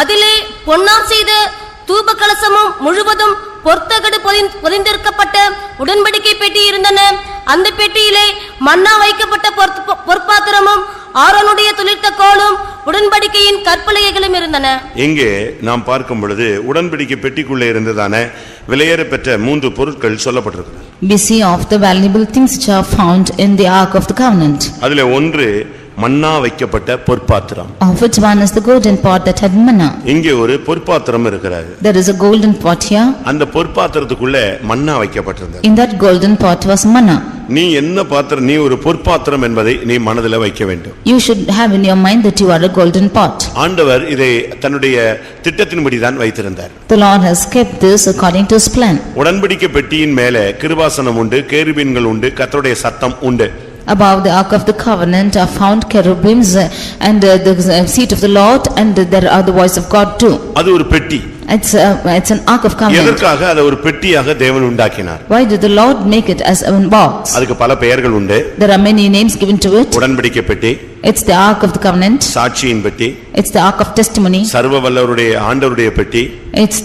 அதிலே பொன்னார் செய்த தூப கலசமும் முழுவதும் பொற்தகடு பொதிந்திருக்கப்பட்ட உடன்படிக்கை பெட்டி இருந்தன. அந்த பெட்டியிலே மன்னா வைக்கப்பட்ட பொற்பாத்திரமும் ஆரோனுடைய துளிர்த்த கோலும் உடன்படிக்கையின் கற்பலகைகளும் இருந்தன. இங்கே நாம் பார்க்கும் பொழுது உடன்படிக்கை பெட்டிக்குள்ளே இருந்ததான விலையேற பெற்ற 3 பொருட்கள் சொல்லப்பட்டிருக்கிறது. We see of the valuable things which are found in the ark of the covenant. அதிலே ஒன்று மன்னா வைக்கப்பட்ட பொற்பாத்திரம். Of which one is the golden pot that had manna. இங்கே ஒரு பொற்பாத்திரம் இருக்கிறது. There is a golden pot here. அந்த பொற்பாத்திரத்துக்குள்ள மன்னா வைக்கப்பட்டிருந்தது. In that golden pot was manna. நீ என்ன பாத்திரம், நீ ஒரு பொற்பாத்திரம் என்பதை நீ மனதில் வைக்க வேண்டும். You should have in your mind that you are a golden pot. ஆண்டவர் இதை தன்னுடைய திட்டத்தின்படி தான் வைத்திருந்தார். The Lord has kept this according to his plan. உடன்படிக்கை பெட்டியின் மேலே கிருபாசனம் உண்டு, கேருபீன்கள் உண்டு, கர்த்தருடைய சத்தம் உண்டு. Above the ark of the covenant are found cherubims and the seat of the Lord, and there are the voice of God too. அது ஒரு பெட்டி. It's an ark of covenant. எதற்காக அதை ஒரு பெட்டியாக தேவன் உண்டாக்கினார்? Why did the Lord make it as a box? அதுக்கு பல பெயர்கள் உண்டு. There are many names given to it. உடன்படிக்கை பெட்டி, It's the ark of the covenant. சாட்சியின் பெட்டி, It's the ark of testimony. சர்வ வல்லவருடைய ஆண்டவருடைய பெட்டி, It's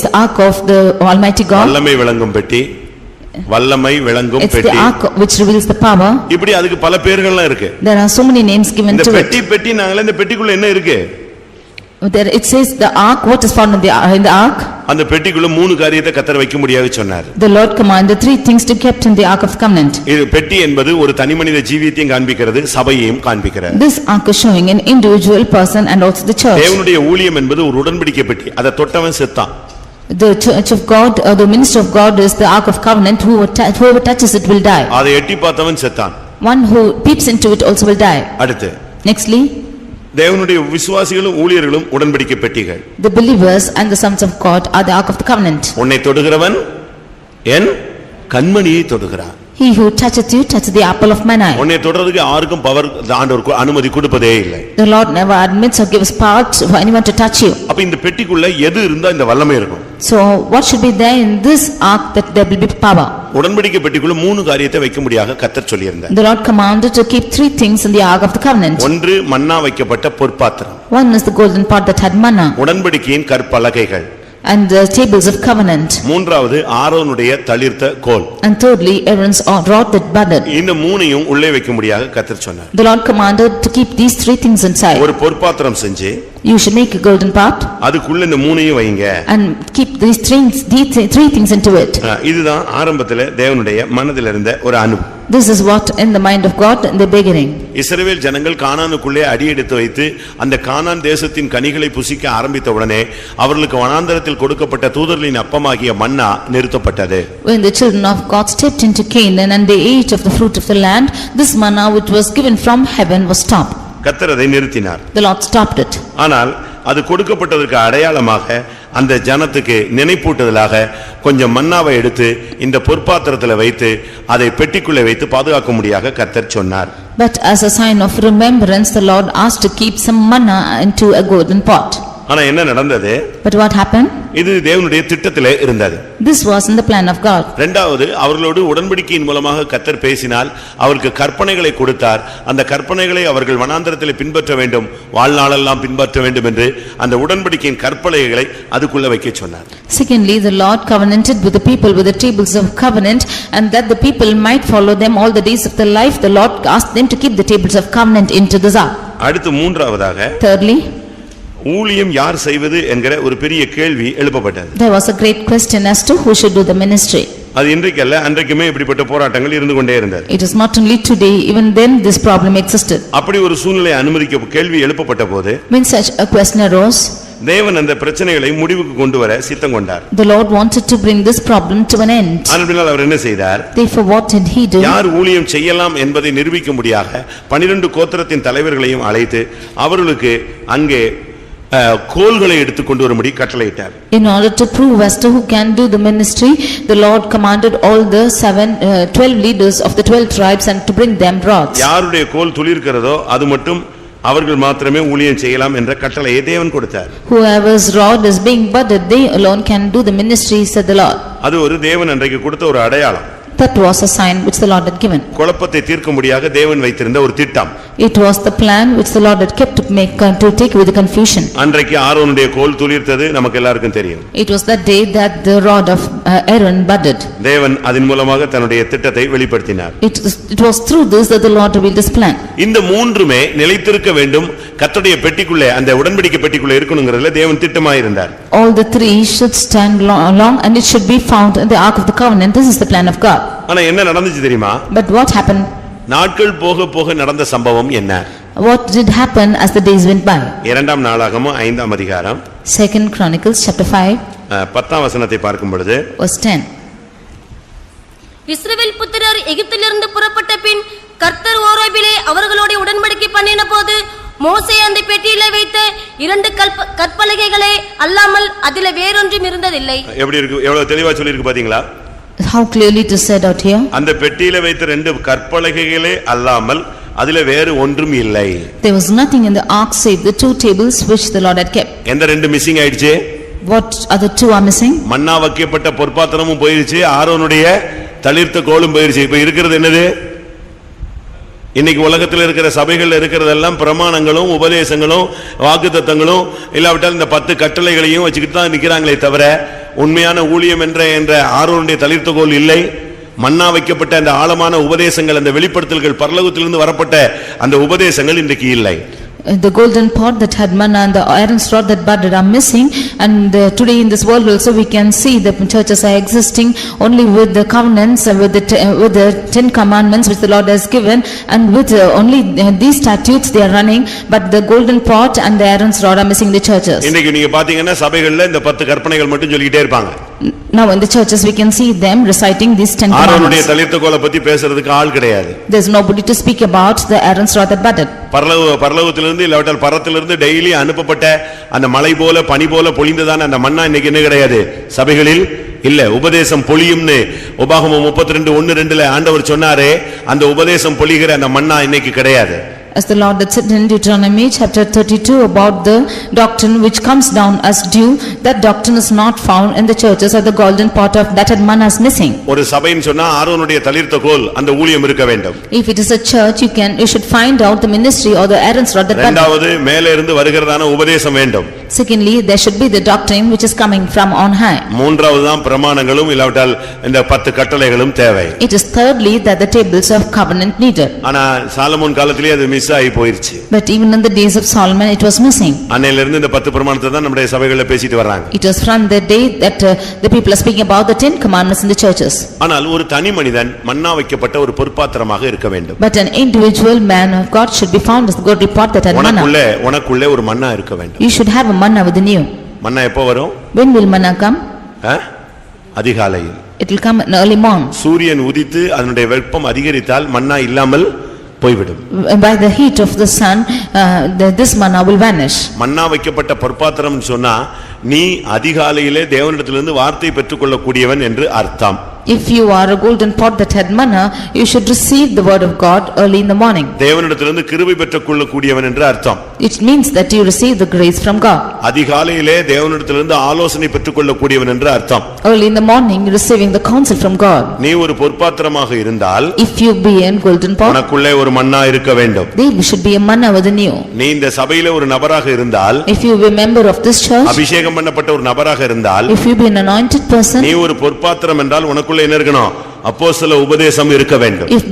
the ark of the Almighty God. வல்லமை விளங்கும் பெட்டி, வல்லமை விளங்கும் It's the பெட்டி. ark which reveals the power. இப்படி அதுக்கு பல பெயர்கள்லாம் இருக்கு. There are so many names given இந்த to it. பெட்டி நாங்களே இந்த பெட்டிக்குள்ள என்ன இருக்கு? There it says the ark, what is found in the ark? அந்த பெட்டிக்குள்ள 3 காரியத்தை கர்த்தர் வைக்க முடியாது சொன்னார். The Lord commanded 3 things to kept in the ark of the covenant. இது பெட்டி என்பது ஒரு தனிமனித ஜீவியத்தையும் காண்பிக்கிறது, சபையையும் காண்பிக்கிறது. This ark is showing an individual person and also the church. தேவனுடைய ஊழியம் என்பது ஒரு உடன்படிக்கை பெட்டி. அதை தொட்டவன் செத்தான். The church of God, or the minister of God is the ark of covenant, whoever touches it will die. அதை எட்டி பார்த்தவன் செத்தான். One who peeps into it also will die. அடுத்து Nextly, தேவனுடைய விசுவாசிகளும் ஊழியர்களும் உடன்படிக்கை பெட்டிகள். the believers and the sons of God are the ark of the covenant. உன்னை தொடுகிறவன் என் கண்மணியை தொடுகிறான். He who toucheth you touches the apple of mine eye. உன்னை தொடர்றதுக்கு யாருக்கும் power ஆண்டவர் அனுமதி கொடுப்பதே இல்லை. The Lord never admits or gives power for anyone to touch you. அப்ப இந்த பெட்டிக்குள்ள எது இருந்தா இந்த வல்லமை இருக்கும்? So what should be there in this ark that there will be power? உடன்படிக்கை பெட்டிக்குள்ள 3 காரியத்தை வைக்க முடியாக கர்த்தர் சொல்லியிருந்தார். The Lord commanded to keep 3 things in the ark of the covenant. ஒன்று மன்னா வைக்கப்பட்ட பொற்பாத்திரம். One is the golden pot that had manna. உடன்படிக்கையின் கற்பலகைகள். And the tables of covenant. மூன்றாவது ஆரோனுடைய தளிர்த்த கோல். And thirdly, Aaron's rod that budded. இந்த மூணையும் உள்ளே வைக்க முடியாக கர்த்தர் சொன்னார். The Lord commanded to keep these 3 things inside. ஒரு பொற்பாத்திரம் செஞ்சு You should make a golden pot அதுக்குள்ள இந்த மூணையும் வைங்க. and keep these 3 things into it. இதுதான் ஆரம்பத்திலே தேவனுடைய மனதில் இருந்த ஒரு அனுபவம். This is what in the mind of God in the beginning. இஸ்ரவேல் ஜனங்கள் கானானுக்குள்ளே அடியெடுத்து வைத்து அந்த கானான் தேசத்தின் கனிகளை புசிக்க ஆரம்பித்த உடனே அவர்களுக்கு வனாந்தரத்தில் கொடுக்கப்பட்ட தூதர்களின் அப்பமாகிய மன்னா நிறுத்தப்பட்டது. When the children of God stepped into Canaan and they ate of the fruit of the land, this manna which was given from heaven was stopped. கர்த்தர் அதை நிறுத்தினார். The Lord stopped it. ஆனால் அது கொடுக்கப்பட்டதற்கு அடையாளமாக அந்த ஜனத்துக்கு நினைப்பூட்டுதலாக கொஞ்சம் மன்னாவை எடுத்து இந்த பொற்பாத்திரத்தில் வைத்து அதை பெட்டிக்குள்ளே வைத்து பாதுகாக்க முடியாக கர்த்தர் சொன்னார். But as a sign of remembrance, the Lord asked to keep some manna into a golden pot. ஆனா என்ன நடந்தது? But what happened? இது தேவனுடைய திட்டத்திலே இருந்தது. This was in the plan of God. இரண்டாவது, அவர்களோடு உடன்படிக்கையின் மூலமாக கர்த்தர் பேசினால் அவருக்கு கற்பனைகளை கொடுத்தார். அந்த கற்பனைகளை அவர்கள் வனாந்தரத்தில் பின்பற்ற வேண்டும், வாழ்நாளெல்லாம் பின்பற்ற வேண்டும் என்று அந்த உடன்படிக்கையின் கற்பனைகளை அதுக்குள்ள வைக்க சொன்னார். Secondly, the Lord covenanted with the people with the tables of covenant, and that the people might follow them all the days of their life. The Lord asked them to keep the tables of covenant into the ark. அடுத்து மூன்றாவதாக, Thirdly, ஊழியம் யார் செய்வது என்கிற ஒரு பெரிய கேள்வி எழுப்பப்பட்டது. there was a great question as to who should do the ministry. அது இன்றைக்கல்ல, அன்றைக்குமே இப்படிப்பட்ட போராட்டங்கள் இருந்து கொண்டே இருந்தது. It is not only today, even then this problem existed. அப்படி ஒரு சூழ்நிலை அனுமதிக்க கேள்வி எழுப்பப்பட்ட போது When such a question arose, தேவன் அந்த பிரச்சனைகளை முடிவுக்கு கொண்டு வர சித்தம் கொண்டார். the Lord wanted to bring this problem to an end. அதனால் அவர் என்ன செய்தார்? Therefore what did he do? யார் ஊழியம் செய்யலாம் என்பதை நிரூபிக்க முடியாக 12 கோத்திரத்தின் தலைவர்களையும் அழைத்து அவர்களுக்கு அங்கே கோல்களை எடுத்து கொண்டு வரும்படி கட்டளையிட்டார். In order to prove as to who can do the ministry, the Lord commanded all the 12 leaders of the 12 tribes and to bring them rods. யாருடைய கோல் துளிர்க்கிறதோ அது மட்டும் அவர்கள் மாத்திரமே ஊழியம் செய்யலாம் என்ற கட்டளையை தேவன் கொடுத்தார். Whoever's rod is being budded, they alone can do the ministry, said the Lord. அது ஒரு தேவன் அன்றைக்கு கொடுத்த ஒரு அடையாளம். That was a sign which the Lord had given. குழப்பத்தை தீர்க்கும்படியாக தேவன் வைத்திருந்த ஒரு திட்டம். It was the plan which the Lord had kept to take away the confusion. அன்றைக்கு ஆரோனுடைய கோல் துளிர்த்தது நமக்கு எல்லாருக்கும் தெரியும். It was that day that the rod of Aaron budded. தேவன் அதன் மூலமாக தன்னுடைய திட்டத்தை வெளிப்படுத்தினார். It was through this that the Lord revealed his plan. இந்த மூன்றுமே நிலைத்திருக்க வேண்டும், கர்த்தருடைய பெட்டிக்குள்ளே அந்த உடன்படிக்கை பெட்டிக்குள்ளே இருக்கணும்ங்கறதுல தேவன் திட்டமாய் இருந்தார். All the three should stand long and it should be found in the ark of the covenant. This is the plan of God. ஆனா என்ன நடந்துச்சு தெரியுமா? But what happened? நாட்கள் போக போக நடந்த சம்பவம் என்ன? What did happen as the days went by? இரண்டாம் நாளாகமம் 5ஆம் அதிகாரம் 2 Chronicles chapter 5 10ஆம் வசனத்தை பார்க்கும் பொழுது verse 10. இஸ்ரவேல் புத்திரர் எகிப்திலிருந்து புறப்பட்ட பின் கர்த்தர் ஓரேபிலே அவர்களோடு உடன்படிக்கை பண்ணின போது மோசே அந்த பெட்டியிலே வைத்த 2 கற்பலகைகளே அல்லாமல் அதிலே வேறொன்றும் இருந்ததில்லை. எப்படி இருக்கு, எவ்வளவு தெளிவா சொல்லி இருக்கு பாத்தீங்களா? How clearly it is said out here. அந்த பெட்டியில வைத்த 2 கற்பலகைகளே அல்லாமல் அதிலே வேறு ஒன்றும் இல்லை. There was nothing in the ark save the 2 tables which the Lord had kept. எந்த 2 மிஸ்ஸிங் ஆயிடுச்சு? What other 2 are missing? மன்னா வைக்கப்பட்ட பொற்பாத்திரமும் போயிருச்சு, ஆரோனுடைய தளிர்த்த கோலும் போயிருச்சு. இப்ப இருக்கிறது என்னது? இன்னைக்கு உலகத்தில் இருக்கிற சபைகள் இருக்கிறதெல்லாம் பிரமாணங்களும் உபதேசங்களும் வாக்குத்தத்தங்களும் இல்லாவிட்டால் இந்த 10 கட்டளைகளையும் வச்சுக்கிட்டு தான் நிக்கிறாங்களே தவிர உண்மையான ஊழியம் என்ற ஆரோனுடைய தளிர்த்த கோல் இல்லை. மன்னா வைக்கப்பட்ட அந்த ஆழமான உபதேசங்கள், அந்த வெளிப்படுத்தல்கள், பரலோகத்திலிருந்து வரப்பட்ட அந்த உபதேசங்கள் இன்றைக்கு இல்லை. The golden pot that had manna and the Aaron's rod that budded are missing, and today in this world also we can see the churches are existing only with the covenants, with the 10 commandments which the Lord has given, and with only these statutes they are running, but the golden pot and the Aaron's rod are missing the churches. இன்னைக்கு நீங்க பாத்தீங்கன்னா சபைகள்ல இந்த 10 கற்பனைகள் மட்டும் சொல்லிட்டே இருப்பாங்க. Now in the churches we can see them reciting these 10 ஆரோனுடைய commandments. தளிர்த்த கோலை பத்தி பேசுறதுக்கு ஆள் கிடையாது. There is nobody to speak about the Aaron's rod that budded. பரலோகத்திலிருந்து இல்லாவிட்டால் பரத்திலிருந்து டெய்லி அனுப்பப்பட்ட அந்த மலை போல பனி போல பொழிந்ததான அந்த மன்னா இன்னைக்கு என்ன கிடையாது சபைகளில் இல்ல. உபதேசம் பொழியும்னு உபாகமம் 32:1-2 ஆண்டவர் சொன்னாரே, அந்த உபதேசம் பொழிகிற அந்த மன்னா இன்னைக்கு கிடையாது. As the Lord had said in Deuteronomy chapter 32 about the doctrine which comes down as dew, that doctrine is not found in the churches, or the golden pot of that had manna is missing. ஒரு சபைன்னு சொன்னா ஆரோனுடைய தளிர்த்த கோல் அந்த ஊழியம் இருக்க வேண்டும். If it is a church, you should find out the ministry or the Aaron's rod that budded. இரண்டாவது மேலே இருந்து வருகிறதான உபதேசம் வேண்டும். Secondly, there should be the doctrine which is coming from on high. மூன்றாவது தான் பிரமாணங்களும் இல்லாவிட்டால் இந்த 10 கட்டளைகளும் தேவை. It is thirdly that the tables of covenant needed. ஆனா சாலமோன் காலத்திலே அது மிஸ் ஆகி போயிருச்சு. But even in the days of Solomon it was missing. அன்னையில இருந்து இந்த 10 பிரமாணத்தை தான் நம்முடைய சபைகளில பேசிட்டு வர்றாங்க. It was from the day that the people are speaking about the 10 commandments in the churches. ஆனால் ஒரு தனி மனிதன் மன்னா வைக்கப்பட்ட ஒரு பொற்பாத்திரமாக இருக்க வேண்டும். But an individual man of God should be found as the golden pot that had manna. உனக்குள்ளே ஒரு மன்னா இருக்க வேண்டும். You should have a manna within you. மன்னா எப்போ வரும்? When will manna come? அதிகாலையில். It will come in early morning. சூரியன் உதித்து அதனுடைய வெப்பம் அதிகரித்தால் மன்னா இல்லாமல் போய்விடும். By the heat of the sun, this manna will vanish. மன்னா வைக்கப்பட்ட பொற்பாத்திரம் சொன்னா நீ அதிகாலையிலே தேவனிடத்திலிருந்து வார்த்தை பெற்றுக்கொள்ளக்கூடியவன் என்று அர்த்தம். If you are a golden pot that had manna, you should receive the word of God early in the morning. தேவனிடத்திலிருந்து கிருபை பெற்றுக்கொள்ளக்கூடியவன் என்று அர்த்தம். It means that you receive the grace from God. அதிகாலையிலே தேவனிடத்திலிருந்து ஆலோசனை பெற்றுக்கொள்ளக்கூடியவன் என்று அர்த்தம். Early in the morning, receiving the counsel from God. நீ ஒரு பொற்பாத்திரமாக இருந்தால், if you be a golden pot, உனக்குள்ளே ஒரு மன்னா இருக்க வேண்டும். there should be a manna within you. நீ இந்த சபையிலே ஒரு நபராக இருந்தால், if you be a member of this church, அபிஷேகம் பண்ணப்பட்ட ஒரு நபராக இருந்தால், if you be an anointed person, நீ ஒரு பொற்பாத்திரம் என்றால் உனக்குள்ளே என்ன இருக்கணும்? அப்போஸ்தல உபதேசம் இருக்க வேண்டும். if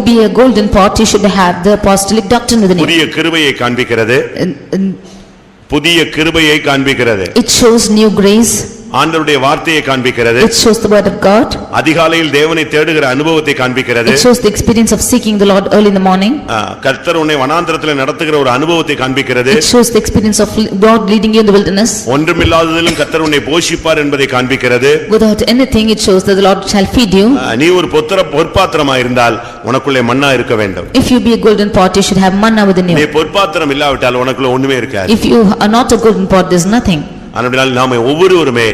be a golden pot, you should have the apostolic doctrine within you. புதிய கிருபையை காண்பிக்கிறது. புதிய கிருபையை காண்பிக்கிறது. it shows new grace. ஆண்டவருடைய வார்த்தையை காண்பிக்கிறது. it shows the word of God. அதிகாலையில் தேவனை தேடுகிற அனுபவத்தை காண்பிக்கிறது. it shows the experience of seeking the Lord early in the morning. கர்த்தர் உன்னை வனாந்திரத்திலே நடத்துகிற ஒரு அனுபவத்தை காண்பிக்கிறது. it shows the experience of God leading you in the wilderness. ஒன்றுமில்லாததிலும் கர்த்தர் உன்னை போஷிப்பார் என்பதை காண்பிக்கிறது. without anything it shows that the Lord shall feed you. நீ ஒரு பொற்பாத்திரமாக இருந்தால் உனக்குள்ளே மன்னா இருக்க வேண்டும். if you be a golden pot, you should have manna within you. நீ பொற்பாத்திரம் இல்லாவிட்டால் உனக்குள்ள ஒண்ணுமே இருக்காது. if you are not a golden pot, there is nothing. அதனால் நாம ஒவ்வொருவருமே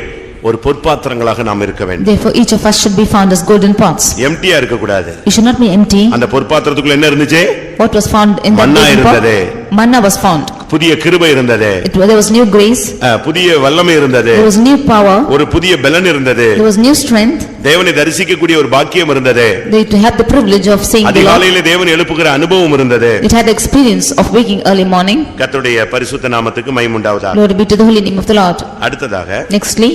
ஒரு பொற்பாத்திரங்களாக நாம் இருக்க வேண்டும். Therefore each of us should be found as golden pots. எம்டியா இருக்க கூடாது. You should not be empty. அந்த பொற்பாத்திரத்துக்குள்ள என்ன இருந்துச்சு? What was found in that Manna golden pot? இருந்தது. Manna was found. புதிய கிருபை இருந்தது. There was new grace. புதிய வல்லமை இருந்தது. There was new power. ஒரு புதிய பலன் இருந்தது. There was new strength. தேவனை தரிசிக்கக்கூடிய ஒரு பாக்கியம் இருந்தது. They had the privilege of seeing the Lord. அதிகாலையிலே தேவனை எழுப்புகிற அனுபவம் இருந்தது. It had the experience of waking early morning. கர்த்தருடைய பரிசுத்த நாமத்துக்கு மகிமை உண்டாவதாக. Glory be to the holy name of the Lord. அடுத்ததாக Nextly,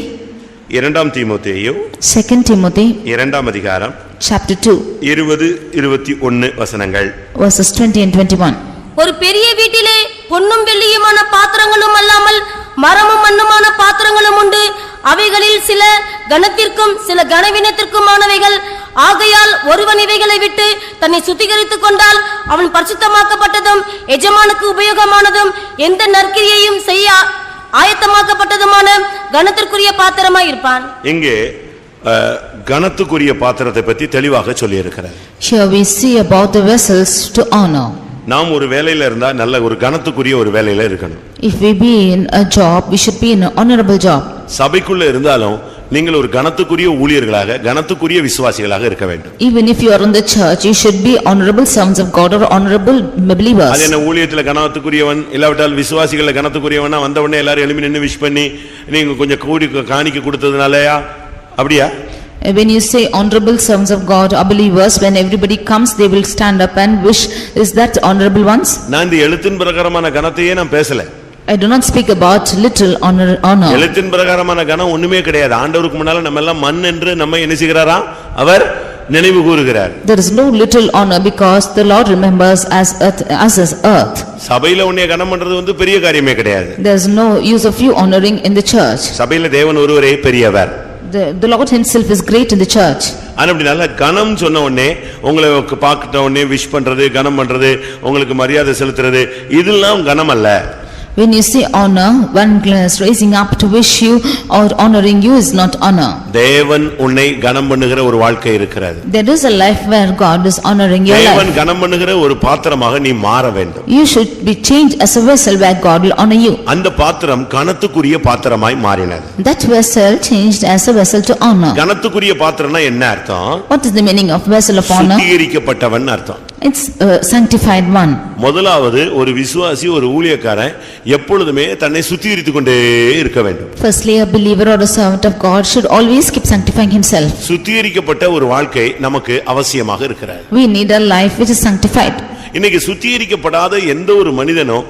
2 தீமோத்தேயு 2 Timothy 2 அதிகாரம் chapter 2 20-21 வசனங்கள். verses 20 and 21. ஒரு பெரிய வீட்டிலே பொன்னும் வெள்ளியுமான பாத்திரங்களும் அல்லாமல் மரமும் மண்ணுமான பாத்திரங்களும் உண்டு. அவைகளில் சில கனத்திற்கும் சில கனவீனத்திற்குமானவைகள். ஆகையால் ஒருவன் இவைகளை விட்டு தன்னை சுத்திகரித்துக் கொண்டால் அவன் பரிசுத்தமாக்கப்பட்டதும் எஜமானுக்கு உபயோகமானதும் எந்த நற்கிரியையும் செய்ய ஆயத்தமாக்கப்பட்டதுமான கனத்திற்குரிய பாத்திரமாய் இருப்பான். இங்கே கனத்துக்குரிய பாத்திரத்தை பற்றி தெளிவாக சொல்லி இருக்கிறார். Here we see about the vessels to honor. நாம் ஒரு வேலையில இருந்தா நல்ல ஒரு கனத்துக்குரிய ஒரு வேலையில இருக்கணும். If we be in a job, we should be in an honorable job. சபைக்குள்ள இருந்தாலும் நீங்கள் ஒரு கனத்துக்குரிய ஊழியர்களாக கனத்துக்குரிய விசுவாசிகளாக இருக்க வேண்டும். Even if you are in the church, you should be honorable sons of God or honorable believers. அது என்ன ஊழியத்துல கனத்துக்குரியவன் இல்லாவிட்டால் விசுவாசிகள கனத்துக்குரியவனா வந்த உடனே எல்லாரும் எழும்பி நின்னு விஷ் பண்ணி நீங்க கொஞ்சம் கூடி காணிக்க கொடுத்ததுனாலயா அப்படியா? When you say honorable sons of God or believers, when everybody comes, they will stand up and wish. Is that honorable ones? நான் இந்த எழுத்தின் பிரகாரமான கனத்தையே நான் பேசல. I do not speak about little honor. எழுத்தின் பிரகாரமான கனம் ஒண்ணுமே கிடையாது. ஆண்டவருக்கு முன்னால நம்ம எல்லாம் மண் என்று நம்ம என்ன செய்கிறாரா? அவர் நினைவு கூறுகிறார். There is no little honor because the Lord remembers us as earth. சபையில உன்னை கனம் பண்றது பெரிய காரியமே கிடையாது. There is no use of you honoring in the church. சபையில தேவன் ஒருவரே பெரியவர். The Lord himself is great in the church. அப்படினால கனம் சொன்ன உடனே உங்களை பார்த்த உடனே விஷ் பண்றது கனம் பண்றது உங்களுக்கு மரியாதை செலுத்துறது இதெல்லாம் கனம் அல்ல. When you say honor, one glass raising up to wish you or honoring you is not honor. தேவன் உன்னை கனம் பண்ணுகிற ஒரு வாழ்க்கை இருக்கிறது. There is a life where God is honoring your life. தேவன் கனம் பண்ணுகிற ஒரு பாத்திரமாக நீ மாற வேண்டும். You should be changed as a vessel where God will honor you. அந்த பாத்திரம் கனத்துக்குரிய பாத்திரமாய் மாறினது. That vessel changed as a vessel to honor. கனத்துக்குரிய பாத்திரம்னா என்ன அர்த்தம்? What is the meaning of vessel of honor? சுத்திகரிக்கப்பட்டவன் அர்த்தம். It's a sanctified one. முதலாவது ஒரு விசுவாசி ஒரு ஊழியக்காரன் எப்பொழுதுமே தன்னை சுத்திகரித்துக் கொண்டே இருக்க வேண்டும். Firstly, a believer or a servant of God should always keep sanctifying himself. சுத்திகரிக்கப்பட்ட ஒரு வாழ்க்கை நமக்கு அவசியமாக இருக்கிறது. We need a life which is sanctified. இன்னைக்கு சுத்திகரிக்கப்படாத எந்த ஒரு மனிதனும்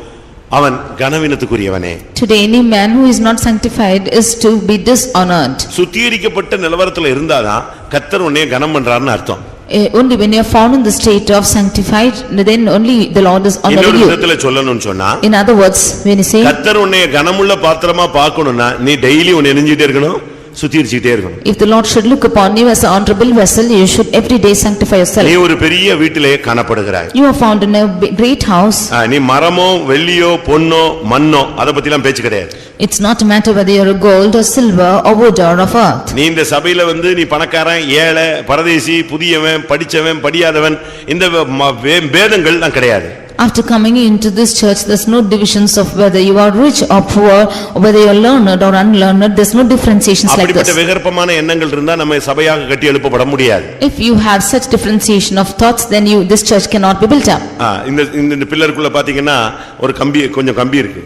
அவன் கனவீனத்துக்குரியவனே. Today any man who is not sanctified is to be dishonored. சுத்திகரிக்கப்பட்ட நிலவரத்துல இருந்தாதான் கர்த்தர் உன்னை கனம் பண்றாருன்னு அர்த்தம். Only when you are found in the state of sanctified, then only the Lord is honoring இன்னொரு you. விதத்துல சொல்லணும்னு சொன்னா In other words, when you say கர்த்தர் உன்னை கனமுள்ள பாத்திரமா பார்க்கணும்னா நீ டெய்லி உன்னை நெஞ்சிட்டே இருக்கணும் சுத்திகரிச்சிட்டே இருக்கணும். if the Lord should look upon you as an honorable vessel, you should every day sanctify yourself. நீ ஒரு பெரிய வீட்டிலே காணப்படுகிறாய். You are found in a great house. நீ மரமோ வெள்ளியோ பொன்னோ மண்ணோ அத பத்திலாம் பேச்சு கிடையாது. It's not a matter whether you are gold or silver or wood or of earth. நீ இந்த சபையில நீ பணக்காரன் ஏழை பரதேசி புதியவன் படிச்சவன் படியாதவன் இந்த பேதங்கள் தான் கிடையாது. After coming into this church, there's no divisions of whether you are rich or poor, or whether you are learned or unlearned. There's no differentiations like this. அப்படிப்பட்ட விகற்பமான எண்ணங்கள் இருந்தா நம்ம சபையாக கட்டி எழுப்பப்பட முடியாது. If you have such differentiation of thoughts, then this church cannot be built up. இந்த பில்லருக்குள்ள பாத்தீங்கன்னா ஒரு கம்பி கொஞ்சம் கம்பி இருக்கு.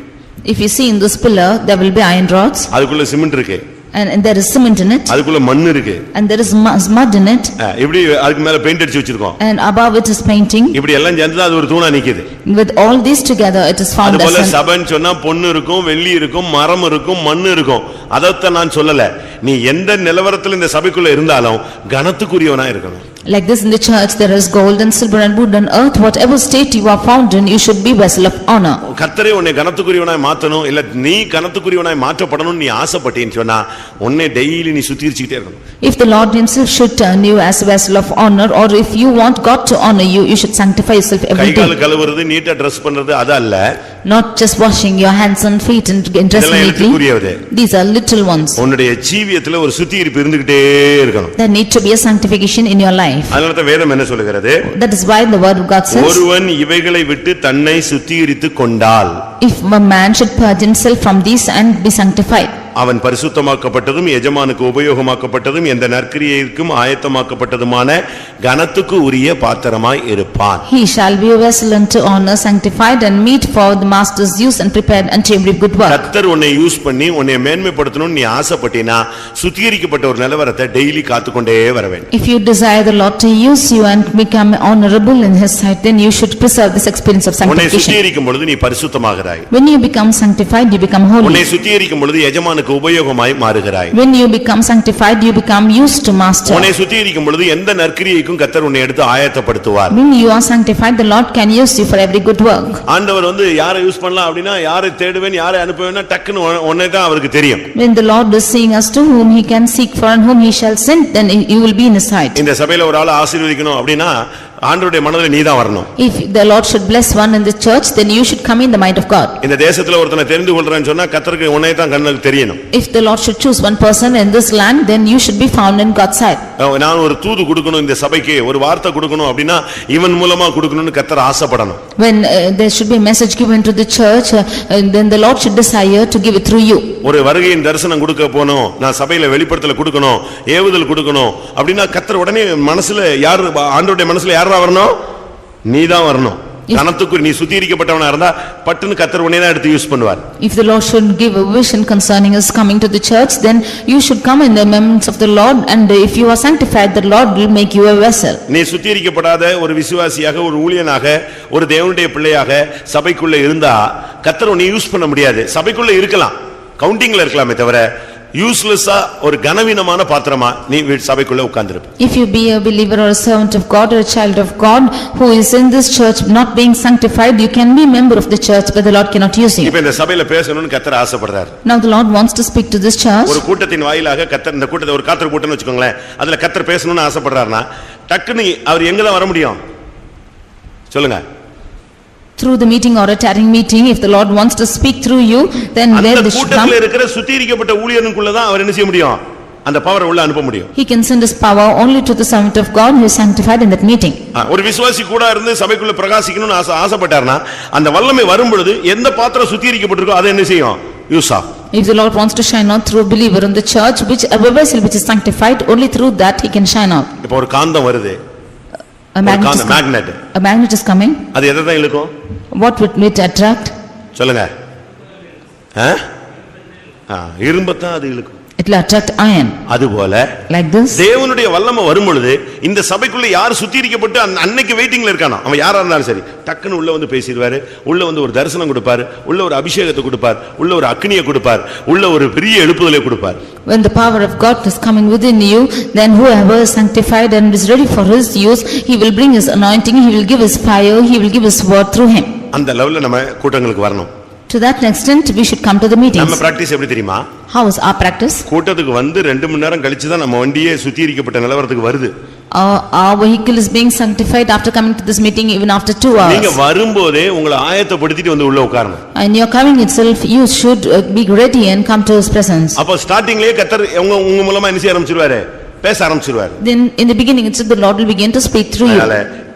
If you see in this pillar, there will be iron rods. அதுக்குள்ள சிமெண்ட் இருக்கு. And there is cement in it. அதுக்குள்ள மண் இருக்கு. And there is mud in it. இப்படி அதுக்கு மேல பெயிண்ட் அடிச்சு வச்சிருக்கோம். And above it is painting. இப்படி எல்லாம் சேர்ந்து அது ஒரு தூணா நிக்குது. With all these together, it is found as அதுபோல சபைன்னு சொன்னா பொன்னு இருக்கும் வெள்ளி இருக்கும் மரம் இருக்கும் மண் இருக்கும். அதத்தான் நான் சொல்லல. நீ எந்த நிலவரத்துல இந்த சபைக்குள்ள இருந்தாலும் கனத்துக்குரியவனா இருக்கணும். Like this in the church, there is gold and silver and wood and earth. Whatever state you are found in, you should be vessel of honor. கர்த்தரே உன்னை கனத்துக்குரியவனாய் மாத்தணும் இல்ல நீ கனத்துக்குரியவனாய் மாற்றப்படணும் நீ ஆசைப்பட்டேன்னு சொன்னா உன்னை டெய்லி நீ சுத்திரிச்சிட்டே இருக்கணும். If the Lord himself should turn you as a vessel of honor, or if you want God to honor you, you should sanctify yourself every day. கைகால் கழுவுறது நீட்டா Dress பண்றது அது அல்ல. Not just washing your hands and feet and dressing neatly. These are little ones. உன்னுடைய ஜீவியத்துல ஒரு சுத்திகரிப்பு இருந்துகிட்டே இருக்கணும். There need to be a sanctification in your life. அதனால தான் வேதம் என்ன சொல்லுகிறது? That is why the word of God says, ஒருவன் இவைகளை விட்டு தன்னை சுத்திகரித்துக் கொண்டால் if a man should purge himself from these and be sanctified. அவன் பரிசுத்தமாக்கப்பட்டதும் எஜமானுக்கு உபயோகமாக்கப்பட்டதும் எந்த நற்கிரியைக்கும் ஆயத்தமாக்கப்பட்டதுமான கனத்துக்கு உரிய பாத்திரமாய் இருப்பான். He shall be a vessel unto honor, sanctified and meet for the master's use and prepared unto every good work. கர்த்தர் உன்னை use பண்ணி உன்னை மேன்மைப்படுத்தணும்னு நீ ஆசைப்பட்டினா சுத்திகரிக்கப்பட்ட ஒரு நிலவரத்தை டெய்லி காத்துக்கொண்டே வர வேண்டும். If you desire the Lord to use you and become honorable in his sight, then you should preserve this experience of உன்னை sanctification. சுத்திகரிக்கும் பொழுது நீ பரிசுத்தமாகிறாய். When you become sanctified, you become உன்னை holy. சுத்திகரிக்கும் பொழுது எஜமானுக்கு உபயோகமாய் மாறுகிறாய். When you become sanctified, you become used to master. உன்னை சுத்திகரிக்கும் பொழுது எந்த நற்கிரியைக்கும் கர்த்தர் உன்னை எடுத்து ஆயத்தப்படுத்துவார். When you are sanctified, the Lord can use you for every good work. ஆண்டவர் யாரை யூஸ் பண்ணலாம் அப்படினா யாரை தேடுவேன் யாரை அனுப்புவேன்னா டக்குன்னு உன்னை தான் அவருக்கு தெரியும். When the Lord is seeing us to whom he can seek for and whom he shall send, then you will be in his sight. இந்த சபையில ஒரு ஆளை ஆசீர்வதிக்கணும் அப்படினா ஆண்டவருடைய மனதிலே நீ தான் வரணும். If the Lord should bless one in the church, then you should come in the mind of God. இந்த தேசத்துல ஒருத்தனை தெரிந்து கொள்றேன்னு சொன்னா கர்த்தருக்கு உன்னை தான் கண்ணுக்கு தெரியணும். If the Lord should choose one person in this land, then you should be found in God's sight. நான் ஒரு தூது கொடுக்கணும் இந்த சபைக்கு ஒரு வார்த்தை கொடுக்கணும் அப்படினா இவன் மூலமா கொடுக்கணும்னு கர்த்தர் ஆசைப்படணும். When there should be a message given to the church, then the Lord should desire to give it through you. ஒரு வருகையின் தரிசனம் கொடுக்க போணும், நான் சபையில வெளிப்படுத்தல கொடுக்கணும், ஏவுதல் கொடுக்கணும் அப்படினா கர்த்தர் உடனே மனசுல யார் ஆண்டவருடைய மனசுல யாரா வரணும்? நீ தான் வரணும். கனத்துக்கு நீ சுத்திகரிக்கப்பட்டவனா இருந்தா பட்டுன்னு கர்த்தர் உன்னை தான் எடுத்து யூஸ் பண்ணுவார். If the Lord should give a vision concerning us coming to the church, then you should come in the remembrance of the Lord, and if you are sanctified, the Lord will make you a vessel. நீ சுத்திகரிக்கப்படாத ஒரு விசுவாசியாக ஒரு ஊழியனாக ஒரு தேவனுடைய பிள்ளையாக சபைக்குள்ள இருந்தா கர்த்தர் உன்னை யூஸ் பண்ண முடியாது. சபைக்குள்ள இருக்கலாம், கவுண்டிங்ல இருக்கலாமே தவிர யூஸ்லெஸ்ஸா ஒரு கனவீனமான பாத்திரமா நீ சபைக்குள்ள உட்கார்ந்திருப்ப. If you be a believer or a servant of God or a child of God who is in this church not being sanctified, you can be a member of the church, but the Lord cannot use you. இப்ப இந்த சபையில பேசணும்னு கர்த்தர் ஆசைப்படுறார். Now the Lord wants to speak to this church. ஒரு கூட்டத்தின் வாயிலாக கர்த்தர் இந்த கூட்டத்தை ஒரு காத்திர கூட்டம்னு வெச்சுக்கோங்களேன், அதுல கர்த்தர் பேசணும்னு ஆசைப்படுறாருன்னா டக்குன்னு அவர் எங்க தான் வர முடியும் சொல்லுங்க? Through the meeting or a tarrying meeting, if the Lord wants to speak through you, then where they should come? அந்த கூட்டத்தில இருக்கிற சுத்திகரிக்கப்பட்ட ஊழியனுக்குள்ள தான் அவர் என்ன செய்ய முடியும்? அந்த பவரை உள்ள அனுப்ப முடியும். He can send his power only to the servant of God who is sanctified in that meeting. ஒரு விசுவாசி கூட இருந்து சபைக்குள்ள பிரகாசிக்கணும்னு ஆசைப்பட்டார்னா அந்த வல்லமை வரும் பொழுது எந்த பாத்திரம் சுத்திகரிக்கப்பட்டிருக்கோ அதை என்ன செய்யும்? யூஸ் ஆகும். If the Lord wants to shine out through a believer in the church, which a vessel which is sanctified, only through that he can shine out. இப்போ ஒரு காந்தம் வருது. A magnet is coming. அது எதை தான் இழுக்கும்? What would it attract? சொல்லுங்க. இரும்பத்தான் அது இழுக்கும். It will attract iron. அதுபோல like this தேவனுடைய வல்லமை வரும் பொழுது இந்த சபைக்குள்ள யார் சுத்திகரிக்கப்பட்டு அன்னைக்கு வெயிட்டிங்ல இருக்கானோ அவன் யாரா இருந்தாலும் சரி டக்குன்னு உள்ள வந்து பேசிடுவாரு, உள்ள வந்து ஒரு தரிசனம் கொடுப்பாரு, உள்ள ஒரு அபிஷேகத்தை கொடுப்பார், உள்ள ஒரு அக்னியை கொடுப்பார், உள்ள ஒரு பெரிய எழுப்புதலை கொடுப்பார். When the power of God is coming within you, then whoever is sanctified and is ready for his use, he will bring his anointing, he will give his fire, he will give his word through him. அந்த லெவல்ல நம்ம கூட்டங்களுக்கு வரணும். To that extent we should come to the meetings. நம்ம practice எப்படி தெரியுமா? How is our practice? கூட்டத்துக்கு வந்து 2 மணி நேரம் கழிச்சு தான் நம்ம வண்டியே சுத்திகரிக்கப்பட்ட நிலவரத்துக்கு வருது. Our vehicle is being sanctified after coming to this meeting, even after 2 hours. நீங்க வரும்போதே உங்களை ஆயத்தப்படுத்திட்டு வந்து உள்ள உட்காரணும். And your coming itself, you should be ready and come to his presence. அப்ப ஸ்டார்டிங்லயே கர்த்தர் உங்க மூலமா என்ன செய்ய ஆரம்பிச்சிருவாரு? பேச ஆரம்பிச்சிருவாரு. Then in the beginning itself the Lord will begin to speak through you.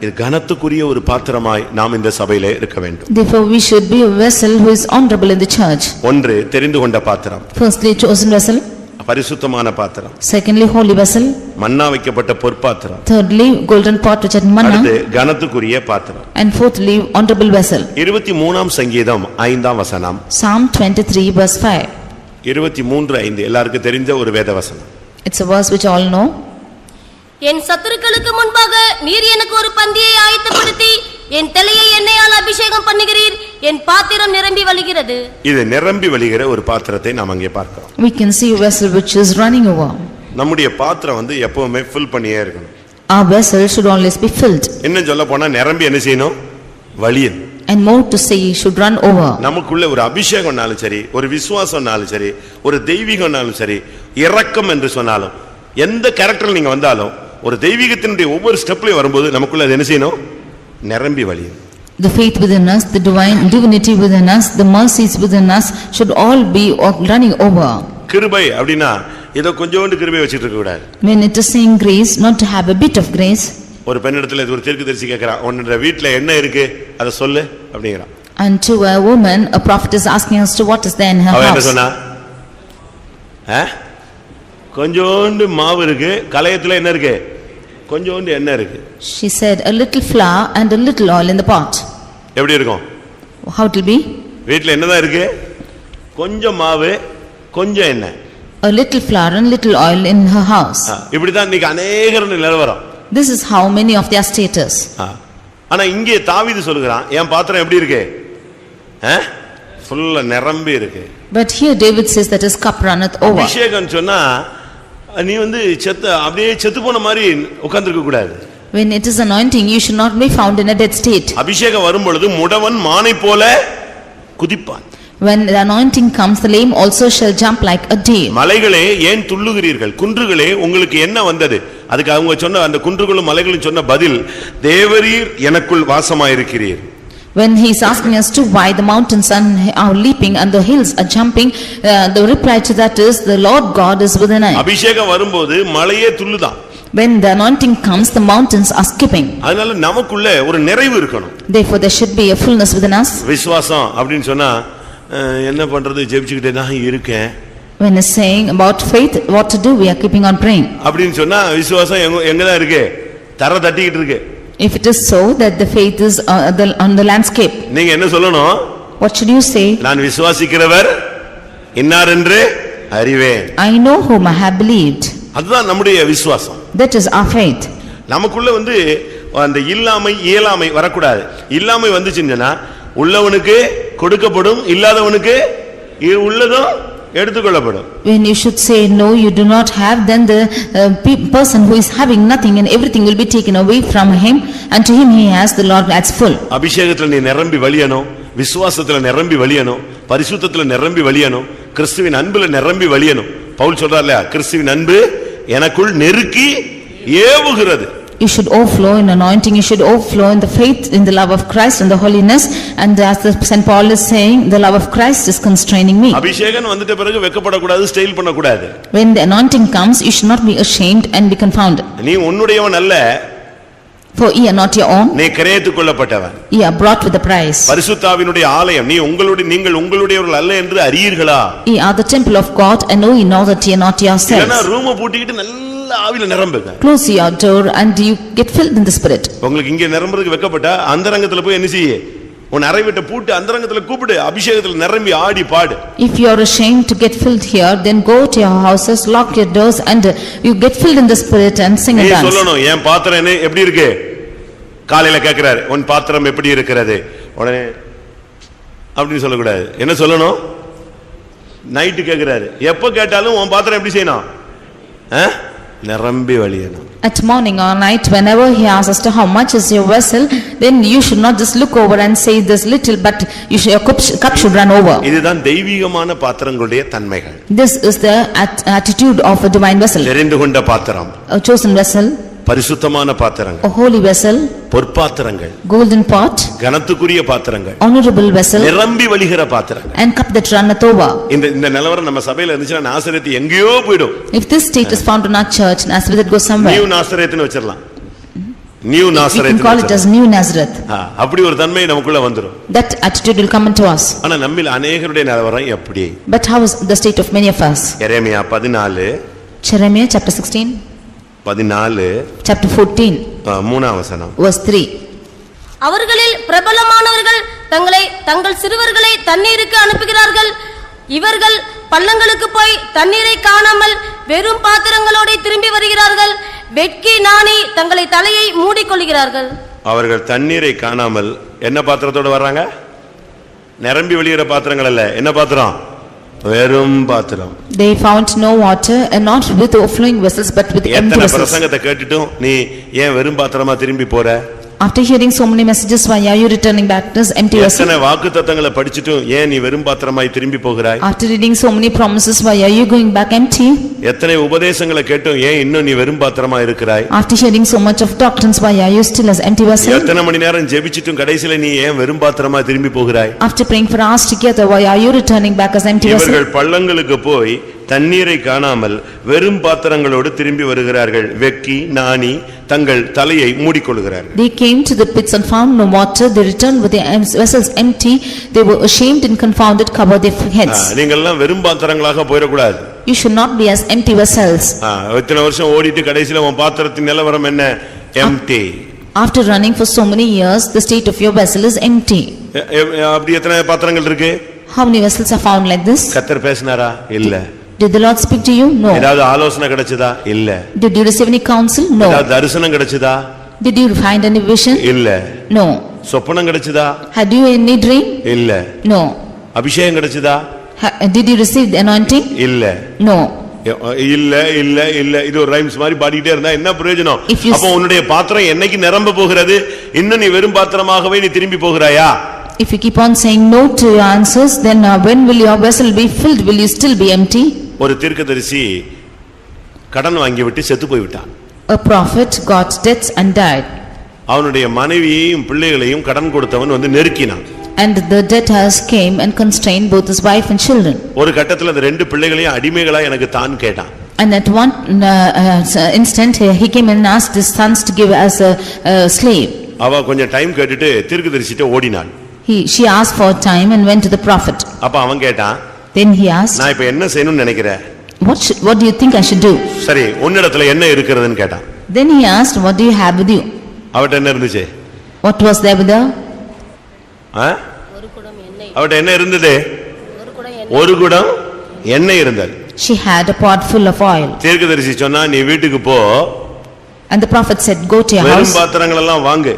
இது கனத்துக்குரிய ஒரு பாத்திரமாய் நாம் இந்த சபையிலே இருக்க வேண்டும். Therefore we should be a vessel who is honorable in the church. ஒன்று தெரிந்து கொண்ட பாத்திரம். Firstly chosen vessel. பரிசுத்தமான பாத்திரம். Secondly holy vessel. மன்னா வைக்கப்பட்ட பொற்பாத்திரம். Thirdly golden pot which had manna. அடுத்து கனத்துக்குரிய பாத்திரம். And fourthly honorable vessel. 23ஆம் சங்கீதம் 5ஆம் வசனம். Psalm 23 verse 5. 23:5 எல்லாருக்கும் தெரிஞ்ச ஒரு வேத வசனம். It's a verse which all know. என் சத்துருக்களுக்கு முன்பாக நீர் எனக்கு ஒரு பந்தியை ஆயத்தப்படுத்தி என் தலையை எண்ணெயால் அபிஷேகம் பண்ணுகிறீர், என் பாத்திரம் நிரம்பி வழிகிறது. இது நிரம்பி வழிகிற ஒரு பாத்திரத்தை நாம் அங்கே பார்க்கிறோம். We can see a vessel which is running over. நம்முடைய பாத்திரம் வந்து எப்பவுமே ஃபில் பண்ணியே இருக்கணும். Our vessel should always be filled. இன்னும் சொல்ல போனா நிரம்பி என்ன செய்யணும்? வழியணும். And more to say should run over. நமக்குள்ள ஒரு அபிஷேகம்னாலும் சரி, ஒரு விசுவாசம்னாலும் சரி, ஒரு தெய்வீகம்னாலும் சரி, இரக்கம் என்று சொன்னாலும் எந்த கேரக்டர்ல நீங்க வந்தாலும் ஒரு தெய்வீகத்தினுடைய ஒவ்வொரு ஸ்டெப்லயும் வரும்போது நமக்குள்ள அது என்ன செய்யணும்? நிரம்பி வழியும். The faith within us, the divinity within us, the mercies within us should all be running over. கிருபை அப்படினா ஏதோ கொஞ்சோண்டு கிருபை வச்சிட்டு இருக்க கூடாது. When it is saying grace, not to have a bit of grace. ஒரு பெண்ணிடத்துல ஒரு தீர்க்கதரிசி கேக்குறான், உன்னோட வீட்ல என்ன இருக்கு அத சொல்லு அப்படிங்கறான். And to a woman a prophet is asking us to what is there in her house. அவ என்ன சொன்னா? கொஞ்சோண்டு மாவு இருக்கு, கலயத்துல என்ன இருக்கு? கொஞ்சோண்டு எண்ணெய் இருக்கு. She said a little flour and a little oil in the pot. எப்படி இருக்கும்? How it will be? வீட்ல என்னதான் இருக்கு? கொஞ்சம் மாவு, கொஞ்சம் எண்ணெய். A little flour and little oil in her house. இப்படிதான் இன்னைக்கு அநேகர் நிலவரம். This is how many of their status. ஆனா இங்கே தாவீது சொல்லுகிறான், என் பாத்திரம் எப்படி இருக்கு? ஃபுல்லா நிரம்பி இருக்கு. But here David says that his cup runneth over. அபிஷேகம் சொன்னா நீ அப்படியே செத்து போன மாதிரி உட்கார்ந்திருக்க கூடாது. When it is anointing, you should not be found in a dead state. அபிஷேகம் வரும் பொழுது முடவன் மானை போல குதிப்பான். When the anointing comes, the lame also shall jump like a deer. மலைகளே ஏன் துள்ளுகிறீர்கள்? குன்றுகளே உங்களுக்கு என்ன வந்தது? அதுக்கு அவங்க சொன்ன அந்த குன்றுகளும் மலைகளும் சொன்ன பதில், தேவரீர் எனக்குள் வாசமாயிருக்கிறீர். When he is asking us to why the mountains are leaping and the hills are jumping, the reply to that is, the Lord God is within us. அபிஷேகம் வரும்போது மலையே துள்ளுதான். When the anointing comes, the mountains are skipping. அதனால நமக்குள்ள ஒரு நிறைவு இருக்கணும். Therefore there should be a fullness within us. விசுவாசம் அப்படினு சொன்னா என்ன பண்றது? ஜெபிச்சிட்டே தான் இருக்கேன். When is saying about faith, what to do? We are keeping on praying. அப்படினு சொன்னா விசுவாசம் எங்க தான் இருக்கு? தர தட்டிக்கிட்டு இருக்கு. If it is so that the faith is on the landscape, நீங்க என்ன சொல்லணும்? what should you say? நான் விசுவாசிக்கிறவர் இன்னார் என்று அறிவேன். I know whom I have believed. அதுதான் நம்முடைய விசுவாசம். That is our faith. நமக்குள்ள அந்த இல்லாமை இயலாமை வரக்கூடாது. இல்லாமை வந்துச்சுன்னா உள்ளவனுக்கு கொடுக்கப்படும், இல்லாதவனுக்கு உள்ளதும் எடுத்துக்கொள்ளப்படும். When you should say no, you do not have, then the person who is having nothing and everything will be taken away from him, and to him he has, the Lord adds full. அபிஷேகத்துல நீ நிரம்பி வழியணும், விசுவாசத்துல நிரம்பி வழியணும், பரிசுத்தத்துல நிரம்பி வழியணும், கிறிஸ்துவின் அன்புல நிரம்பி வழியணும். பவுல் சொல்றார்ல, கிறிஸ்துவின் அன்பு எனக்குள் நெருக்கி ஏவுகிறது. You should overflow in anointing, you should overflow in the faith, in the love of Christ and the holiness, and as the Saint Paul is saying, the love of Christ is constraining me. அபிஷேகம் வந்துட்ட பிறகு வெட்கப்படக்கூடாது, style பண்ணக்கூடாது. When the anointing comes, you should not be ashamed and be confounded. நீ உன்னுடையவன் அல்ல, for ye are not your own, நீ கிரயத்துக் கொள்ளப்பட்டவன். ye are brought with a price. பரிசுத்தாவினுடைய ஆலயம், நீங்கள் உங்களுடையவர்கள் அல்ல என்று அறியீர்களா? Ye are the temple of God, and know ye now that ye are not yourselves. இல்லனா ரூம பூட்டிக்கிட்டு நல்ல ஆவியில நிரம்புங்க. Close your door and you get filled in the spirit. உங்களுக்கு இங்க நிரம்பறதுக்கு வெட்கப்பட்டா அந்தரங்கத்துல போய் என்ன செய்ய? உன் அறை விட்டு பூட்டு அந்தரங்கத்துல கூப்பிடு, அபிஷேகத்துல நிரம்பி ஆடி பாடு. If you are ashamed to get filled here, then go to your houses, lock your doors, and you get filled in the spirit and sing and dance. நீ சொல்லணும், என் பாத்திரம் எப்படி இருக்கு? காலையில கேக்குறாரு, உன் பாத்திரம் எப்படி இருக்கிறது? உடனே அப்படி சொல்லக்கூடாது. என்ன சொல்லணும்? நைட்டு கேக்குறாரு, எப்ப கேட்டாலும் உன் பாத்திரம் எப்படி செய்யணும்? நிரம்பி வழியணும். At morning or night, whenever he asks as to how much is your vessel, then you should not just look over and say this little, but your cup should run over. இதுதான் தெய்வீகமான பாத்திரங்களுடைய தன்மைகள். This is the attitude of a divine vessel. தெரிந்து கொண்ட பாத்திரம், A chosen vessel, பரிசுத்தமான பாத்திரங்கள், a holy vessel, பொற்பாத்திரங்கள், golden pot, கனத்துக்குரிய பாத்திரங்கள், honorable vessel, நிரம்பி வழிகிற பாத்திரங்கள். and cup that runneth over. இந்த நிலவரம் நம்ம சபையில இருந்துச்சுன்னா நாசரேத்து எங்கேயோ போய்டும். If this state is found in our church, Nazareth goes somewhere. New நாசரேத்துன்னு வச்சிரலாம். New Nazareth. We can call it as New Nazareth. அப்படி ஒரு தன்மை நமக்குள்ள வந்துரும். That attitude will come into us. ஆனா நம்மில் அநேகருடைய நிலவரம் எப்படி? But how is the state of many of us? Jeremiah 14, Jeremiah chapter 16, 14, chapter 14, 3ஆம் வசனம். verse 3. அவர்களில் பிரபலமானவர்கள் தங்கள் சிறுவர்களை தண்ணீருக்கு அனுப்புகிறார்கள். இவர்கள் பள்ளங்களுக்கு போய் தண்ணீரை காணாமல் வெறும் பாத்திரங்களோடு திரும்பி வருகிறார்கள். வெட்கி நாணி தங்களை தலையை மூடிக்கொள்கிறார்கள். அவர்கள் தண்ணீரை காணாமல் என்ன பாத்திரத்தோட வர்றாங்க? நிரம்பி வெளியிற பாத்திரங்கள் அல்ல. என்ன பாத்திரம்? வெறும் பாத்திரம். They found no water, and not with overflowing vessels, but with empty vessels. பிரசங்கத்தை கேட்டுட்டும் நீ ஏன் வெறும் பாத்திரமா திரும்பி போற? After hearing so many messages, why are you returning back to this empty vessel? எத்தனை வாக்குத்தத்தங்களை படிச்சிட்டும் ஏன் நீ வெறும் பாத்திரமாய் திரும்பி போகிறாய்? After reading so many promises, why are you going back empty? எத்தனை உபதேசங்களை கேட்டும் ஏன் இன்னும் நீ வெறும் பாத்திரமா இருக்கிறாய்? After hearing so much of doctrines, why are you still as empty vessel? எத்தனை மணி நேரம் ஜெபிச்சிட்டும் கடைசில நீ ஏன் வெறும் பாத்திரமா திரும்பி போகிறாய்? After praying for hours together, why are you returning back as empty vessel? இவர்கள் பள்ளங்களுக்கு போய் தண்ணீரை காணாமல் வெறும் பாத்திரங்களோடு திரும்பி வருகிறார்கள். வெக்கி நாணி தங்கள் தலையை மூடிக்கொள்கிறார்கள். They came to the pits and found no water. They returned with their vessels empty. They were ashamed and confounded, covered their heads. நீங்கள் எல்லாம் வெறும் பாத்திரங்களாக போயிடக்கூடாது. You should not be as empty vessels. இத்தனை வருஷம் ஓடிட்டு கடைசியில உன் பாத்திரத்தின் நிலவரம் என்ன? Empty. After running for so many years, the state of your vessel is empty. அப்படி எத்தனை பாத்திரங்கள் இருக்கு? How many vessels are found like this? கர்த்தர் பேசினாரா? இல்ல. Did the Lord speak to you? No. ஏதாவது ஆலோசனை கிடைச்சதா? இல்ல. Did you receive any counsel? No. ஏதாவது தரிசனம் கிடைச்சதா? Did you find any vision? இல்ல. No. சொப்பனம் கிடைச்சதா? Had you any dream? இல்ல. No. அபிஷேகம் கிடைச்சதா? Did you receive the anointing? இல்ல. No. இல்ல இல்ல இல்ல இது ஒரு ரைம்ஸ் மாதிரி பாடிட்டே இருந்தா என்ன பிரயோஜனம்? If you- அப்ப உன்னுடைய பாத்திரம் என்னைக்கு நிரம்ப போகிறது? இன்னும் நீ வெறும் பாத்திரமாகவே நீ திரும்பி போகிறாயா? If you keep on saying no to your answers, then when will your vessel be filled? Will you still be empty? ஒரு தீர்க்கதரிசி கடன் வாங்கி விட்டு செத்து போய் விட்டான். A prophet got debts and died. அவனுடைய மனைவியையும் பிள்ளைகளையும் கடன் கொடுத்தவன் வந்து நெருக்கினான். And the debtors came and constrained both his wife and children. ஒரு கட்டத்துல அந்த ரெண்டு பிள்ளைகளையும் அடிமைகளா எனக்கு தான் கேட்டான். And at one instant he came and asked his sons to give as a slave. அவ கொஞ்சம் டைம் கேட்டுட்டு தீர்க்கதரிசிட்ட ஓடினாள். She asked for time and went to the prophet. அப்ப அவன் கேட்டான், Then he asked, நான் இப்ப என்ன செய்யணும்னு நினைக்கிறேன்? What do you think I should do? சரி உன்னிடத்துல என்ன இருக்கிறதுன்னு கேட்டான். Then he asked, What do you have with you? அவட்ட என்ன இருந்துச்சு? What was there with her? அவட்ட என்ன இருந்தது? ஒரு குடம் எண்ணெய் இருந்தது. She had a pot full of oil. தீர்க்கதரிசி சொன்னா நீ வீட்டுக்கு போ. And the prophet said, Go to your வெறும் house, பாத்திரங்கள் எல்லாம் வாங்கு.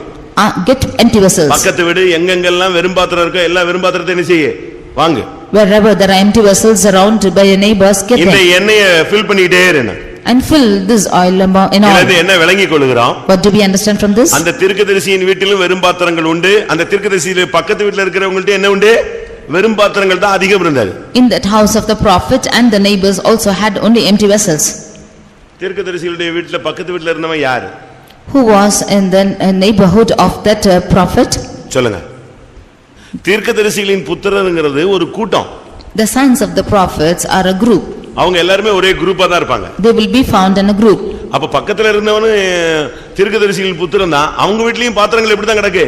get empty vessels. பக்கத்து வீடு எங்கெங்கெல்லாம் வெறும் பாத்திரம் இருக்கோ எல்லா வெறும் பாத்திரத்தை என்ன செய்ய? வாங்கு. Wherever there are empty vessels around by your neighbors, get இந்த them. எண்ணெயை ஃபில் பண்ணிட்டே இரு. And fill this oil in இது oil. என்ன விளங்கிக் கொள்கிறோம்? What do we understand from this? அந்த தீர்க்கதரிசியின் வீட்டிலும் வெறும் பாத்திரங்கள் உண்டு. அந்த தீர்க்கதரிசியில பக்கத்து வீட்டுல இருக்கிறவங்கள்ட்ட என்ன உண்டு? வெறும் பாத்திரங்கள் தான் அதிகம் இருந்தது. In that house of the prophet and the neighbors also had only empty vessels. தீர்க்கதரிசிகளுடைய வீட்டுல பக்கத்து வீட்டுல இருந்தவன் யாரு? Who was in the neighborhood of that prophet? சொல்லுங்க. தீர்க்கதரிசிகளின் புத்திரருங்கிறது ஒரு கூட்டம். The sons of the prophets are a group. அவங்க எல்லாரும் ஒரே குரூப்பா தான் இருப்பாங்க. They will be found in a group. அப்ப பக்கத்துல இருந்தவனு தீர்க்கதரிசிகளின் புத்திரன் தான். அவங்க வீட்லயும் பாத்திரங்கள் எப்படி தான் கிடக்கு?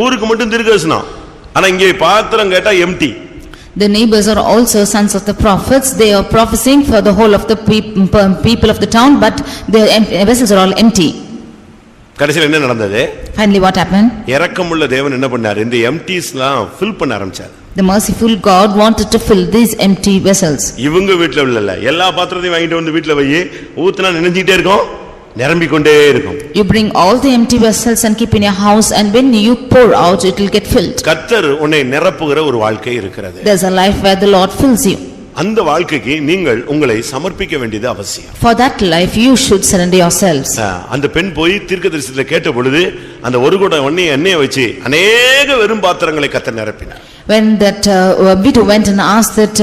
ஊருக்கு மட்டும் தீர்க்கதரிசனம். ஆனா இங்கே பாத்திரம் கேட்டா empty. The neighbors are also sons of the prophets. They are prophesying for the whole of the people of the town, but their vessels are all empty. கடைசில என்ன நடந்தது? Finally what happened? இரக்கமுள்ள தேவன் என்ன பண்ணார்? இந்த எம்டிஸ்லாம் ஃபில் பண்ண ஆரம்பிச்சார். The merciful God wanted to fill these empty vessels. இவங்க வீட்ல இல்ல, எல்லா பாத்திரத்தையும் வாங்கிட்டு வந்து வீட்ல வை, ஊத்துனா நினைஞ்சிட்டே இருக்கும், நிரம்பிக் கொண்டே இருக்கும். You bring all the empty vessels and keep in your house, and when you pour out it will get filled. கர்த்தர் உன்னை நிரப்புகிற ஒரு வாழ்க்கை இருக்கிறது. There's a life where the Lord fills you. அந்த வாழ்க்கைக்கு நீங்கள் உங்களை சமர்ப்பிக்க வேண்டியது அவசியம். For that life you should surrender yourselves. அந்த பெண் போய் தீர்க்கதரிசனத்தை கேட்ட பொழுது அந்த ஒரு குடம் எண்ணெயை வச்சு அநேக வெறும் பாத்திரங்களை கர்த்தர் நிரப்பினார். When that widow went and asked that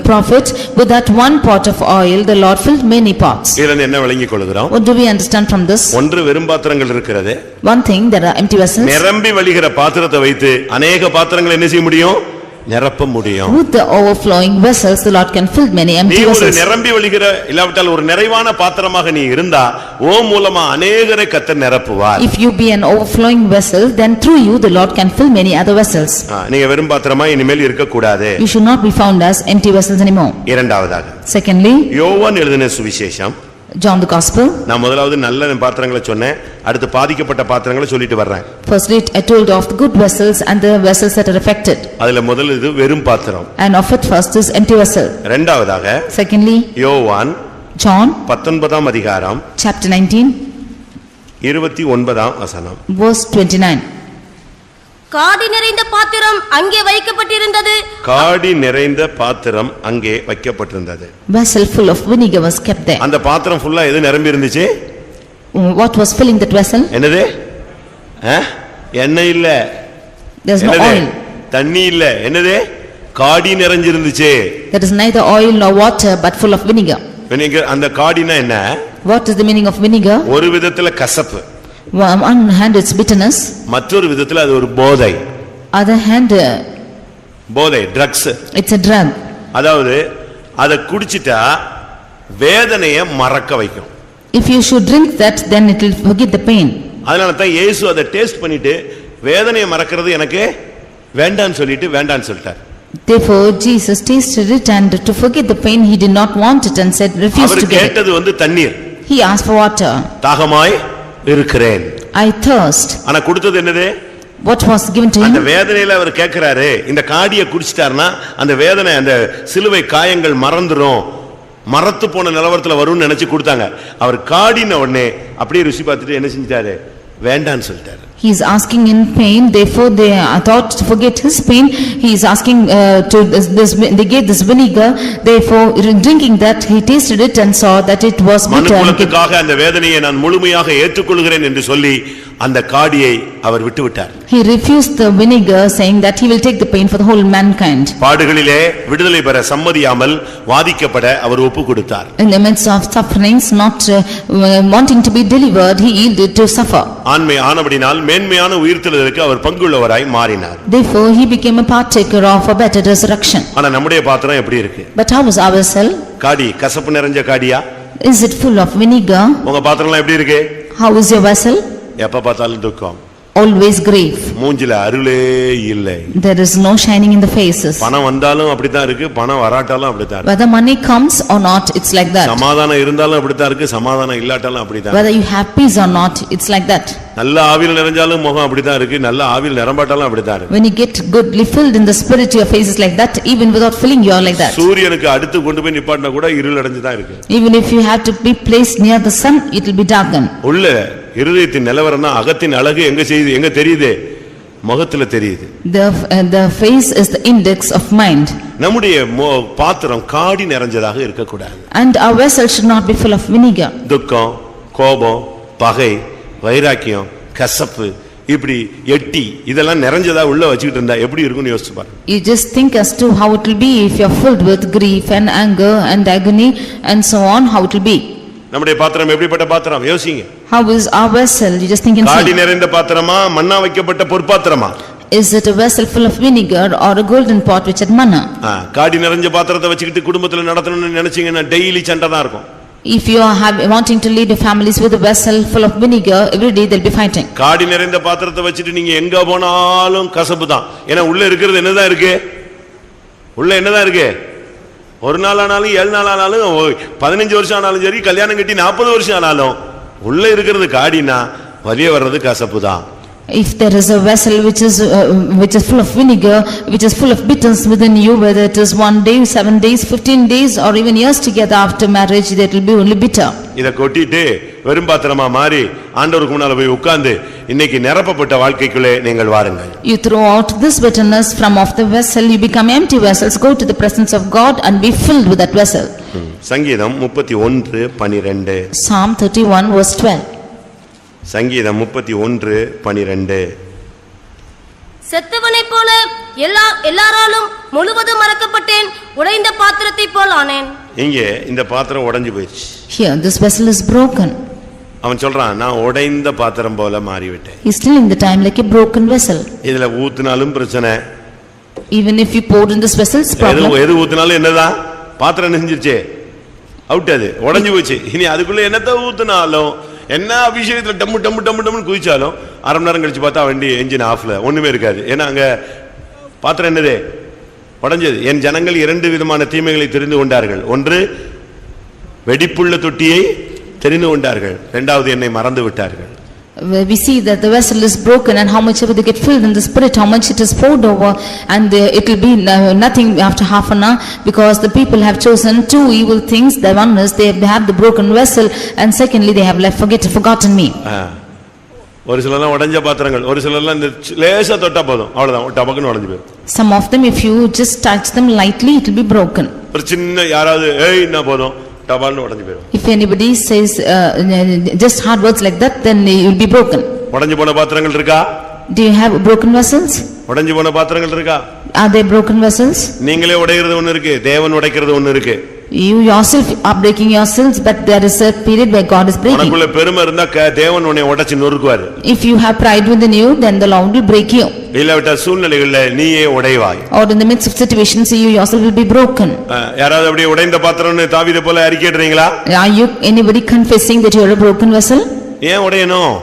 prophet, with that one pot of oil the Lord filled many pots. இதுல என்ன விளங்கிக் கொள்கிறோம்? What do we understand from this? ஒன்று வெறும் பாத்திரங்கள் இருக்கிறது. One thing, there are empty vessels. நிரம்பி வழிகிற பாத்திரத்தை வைத்து அநேக பாத்திரங்களை என்ன செய்ய முடியும்? நிரப்ப முடியும். With the overflowing vessels the Lord can fill many empty நீ ஒரு vessels. நிரம்பி வழிகிற இல்லாவிட்டால் ஒரு நிறைவான பாத்திரமாக நீ இருந்தா ஓ மூலமா அநேகரை கர்த்தர் நிரப்புவார். If you be an overflowing vessel, then through you the Lord can fill many other vessels. நீங்க வெறும் பாத்திரமா இனிமேல் இருக்க கூடாது. You should not be found as empty vessels anymore. இரண்டாவதாக Secondly, யோவான் எழுதின சுவிசேஷம். John the Gospel. நான் முதலாவது நல்ல பாத்திரங்களை சொன்னேன், அடுத்து பாதிக்கப்பட்ட பாத்திரங்களை சொல்லிட்டு வர்றேன். Firstly, I told of the good vessels and the vessels that are affected. அதுல முதல் இது வெறும் பாத்திரம். And of it first is empty vessel. இரண்டாவதாக Secondly, யோவான் John 19 அதிகாரம் chapter 19 29 வசனம். verse 29. காடி நிறைந்த பாத்திரம் அங்கே வைக்கப்பட்டிருந்தது. காடி நிறைந்த பாத்திரம் அங்கே வைக்கப்பட்டிருந்தது. Vessel full of vinegar was kept there. அந்த பாத்திரம் ஃபுல்லா எது நிரம்பி இருந்துச்சு? What was filling that vessel? என்னது? எண்ணெய் இல்ல. There's no oil. தண்ணி இல்ல. என்னது? காடி நிறைஞ்சிருந்துச்சு. There is neither oil nor water but full of vinegar. Vinegar, அந்த காடினா என்ன? What is the meaning of vinegar? ஒரு விதத்துல கசப்பு. On one hand it's bitterness. மற்றொரு விதத்துல அது ஒரு போதை. Other hand போதை, ட்ரக்ஸ். it's a drug. அதாவது அதை குடிச்சிட்டா வேதனையை மறக்க வைக்கும். If you should drink that, then it will forget the pain. அதனால தான் இயேசு அதை டேஸ்ட் பண்ணிட்டு வேதனையை மறக்கிறது எனக்கு வேண்டான்னு சொல்லிட்டார். Therefore Jesus tasted it, and to forget the pain he did not want it and said refused our to get it. கேட்டது தண்ணீர். He asked for water. தாகமாய் இருக்கிறேன். I thirst. ஆனா கொடுத்தது என்னது? What was given to அந்த him? வேதனையில அவர் கேட்கிறாரு, இந்த காடியை குடிச்சிட்டாருன்னா அந்த வேதனை, அந்த சிலுவை காயங்கள் மறந்துரும், மறத்து போன நிலவரத்துல வரும்னு நினைச்சு கொடுத்தாங்க. அவர் காடின உடனே அப்படியே ருசி பார்த்துட்டு என்ன செஞ்சிட்டாரு? வேண்டான்னு சொல்லிட்டாரு. He is asking in pain, therefore they thought to forget his pain. He is asking they gave this vinegar, therefore drinking that he tasted it and saw that it was bitter. மனுக்குலத்துக்காக அந்த வேதனையை நான் முழுமையாக ஏற்றுக்கொள்கிறேன் என்று சொல்லி அந்த காடியை அவர் விட்டுவிட்டார். He refused the vinegar, saying that he will take the pain for the whole mankind. பாடுகளிலே விடுதலை பெற சம்மதியாமல் வாதிக்கப்பட அவர் ஒப்பு கொடுத்தார். In the midst of sufferings, not wanting to be delivered, he yielded to suffer. ஆண்மை ஆனபடினால் மேன்மையான உயிர்த்தெழுதலுக்கு அவர் பங்குள்ளவராய் மாறினார். Therefore he became a partaker of a better resurrection. ஆனா நம்முடைய பாத்திரம் எப்படி இருக்கு? But how is our vessel? காடி கசப்பு நிறைஞ்ச காடியா? Is it full of vinegar? உங்க பாத்திரம்லாம் எப்படி இருக்கு? How is your vessel? எப்ப பார்த்தாலும் துக்கம், Always grief. மூஞ்சில அருளே இல்லை. There is no shining in the faces. பணம் வந்தாலும் அப்படித்தான் இருக்கு, பணம் வராட்டாலும் அப்படித்தான் இருக்கு. Whether money comes or not, it's like that. சமாதானம் இருந்தாலும் அப்படித்தான் இருக்கு, சமாதானம் இல்லாட்டாலும் அப்படித்தான். Whether you have peace or not, it's like that. நல்ல ஆவியில் நிறைஞ்சாலும் முகம் அப்படித்தான் இருக்கு, நல்ல ஆவியில் நிரம்பாட்டாலும் அப்படித்தான் இருக்கு. When you get goodly filled in the spirit, your face is like that. Even without filling, you are like that. சூரியனுக்கு அடுத்து கொண்டு போய் நிப்பாட்டினா கூட இருள் அடைஞ்சுதான் இருக்கு. Even if you have to be placed near the sun, it will be darkened. உள்ள இருதயத்தின் நிலவரம்னா அகத்தின் அழகு எங்க தெரியுது? முகத்துல தெரியுது. The face is the index of mind. நம்முடைய பாத்திரம் காடி நிறைஞ்சதாக இருக்கக்கூடாது. And our vessel should not be full of vinegar. துக்கம், கோபம், பகை, வைராக்கியம், கசப்பு, இப்படி எட்டி இதெல்லாம் நிறைஞ்சதா உள்ள வச்சுக்கிட்டு இருந்தா எப்படி இருக்கும்னு யோசிச்சு பாருங்க. You just think as to how it will be if you are filled with grief and anger and agony and so on, how it will be. நம்முடைய பாத்திரம் எப்படிப்பட்ட பாத்திரம் யோசிங்க. How is our vessel? You just think and காடி say. நிறைந்த பாத்திரமா, மண்ணா வைக்கப்பட்ட பொற்பாத்திரமா? Is it a vessel full of vinegar or a golden pot which had manna? காடி நிறைஞ்ச பாத்திரத்தை வச்சுக்கிட்டு குடும்பத்துல நடத்தணும்னு நினைச்சீங்கன்னா டெய்லி சண்டை தான் இருக்கும். If you are wanting to lead your families with a vessel full of vinegar, every day they'll be fighting. காடி நிறைந்த பாத்திரத்தை வச்சுட்டு நீங்க எங்க போனாலும் கசப்பு தான். ஏன்னா உள்ள இருக்கிறது என்னதான் இருக்கு? உள்ள என்னதான் இருக்கு? ஒரு நாள் ஆனாலும் 7 நாள் ஆனாலும் 15 வருஷம் ஆனாலும் சரி, கல்யாணம் கட்டி 40 வருஷம் ஆனாலும் உள்ள இருக்கிறது காடினா வெளியே வர்றது கசப்பு தான். If there is a vessel which is full of vinegar, which is full of bitterness within you, whether it is 1 day, 7 days, 15 days or even years together after marriage, that will be only bitter. இத கொட்டிட்டு வெறும் பாத்திரமா மாறி ஆண்டவருக்கு முன்னால போய் உட்கார்ந்து இன்னைக்கு நிரப்பப்பட்ட வாழ்க்கைக்குள்ளே நீங்கள் வாருங்கள். You throw out this bitterness from off the vessel, you become empty vessels, go to the presence of God and be filled with that vessel. சங்கீதம் 31:12. Psalm 31 verse 12. சங்கீதம் 31:12. செத்தவனைப் போல எல்லாராலும் முழுவதும் மறக்கப்பட்டேன், உடைந்த பாத்திரத்தைப் போல் ஆனேன். இங்கே இந்த பாத்திரம் உடைஞ்சு போயிடுச்சு. Here this vessel is broken. அவன் சொல்றான், நான் உடைந்த பாத்திரம் போல மாறிவிட்டேன். He is still in the time like a broken vessel. இதுல ஊத்துனாலும் பிரச்சனை. Even if you poured in this vessel, it's problem. எது ஊத்துனாலும் என்னதான்? பாத்திரம் நெஞ்சிருச்சே, அவுட், அது உடைஞ்சு போச்சு. இனி அதுக்குள்ள என்னத்த ஊத்துனாலும், என்ன அபிஷேகத்துல டம்மு டம்மு டம்மு டம்முன்னு குதிச்சாலும் 1/2 மணி நேரம் கழிச்சு பார்த்தா வண்டி என்ஜின் ஆஃப்ல ஒண்ணுமே இருக்காது. ஏன்னா அங்க பாத்திரம் என்னது? உடைஞ்சது. என் ஜனங்கள் 2 விதமான தீமைகளை தெரிந்து கொண்டார்கள். ஒன்று, வெடிப்புள்ள தொட்டியை தெரிந்து கொண்டார்கள். 2வது, என்னை மறந்து விட்டார்கள். We see that the vessel is broken, and how much ever they get filled in the spirit, how much it is poured over, and it will be nothing after half an hour, because the people have chosen 2 evil things. The one is they have the broken vessel, and secondly they have forgotten me. ஒரு சிலர்லாம் உடைஞ்ச பாத்திரங்கள், ஒரு சிலர்லாம் இந்த லேசா தொட்டா போதும், அவ்வளவுதான் டபக்குன்னு உடைஞ்சு போயிடும். Some of them, if you just touch them lightly, it will be broken. ஒரு சின்ன யாராவது ஏய்னா போதும், டபால்னு உடைஞ்சு போயிடும். If anybody says just hard words like that, then it will be broken. உடைஞ்சு போன பாத்திரங்கள் இருக்கா? Do you have broken vessels? உடைஞ்சு போன பாத்திரங்கள் இருக்கா? Are there broken vessels? நீங்களே உடைக்கிறது ஒன்னு இருக்கு, தேவன் உடைக்கிறது ஒன்னு இருக்கு. You yourself are breaking yourselves, but there is a period where God is breaking. உனக்குள்ள பெருமை இருந்தா தேவன் உன்னை உடைச்சு நொறுக்குவாரு. If you have pride within you, then the Lord will break you. இல்லாவிட்டா சூழ்நிலைகள்ல நீயே உடைவாய். Or in the midst of situations, you yourself will be broken. யாராவது அப்படியே உடைந்த பாத்திரம்னு தாவீதை போல அறிக்கையிடுறீங்களா? Are you anybody confessing that you are a broken vessel? ஏன் உடையணும்?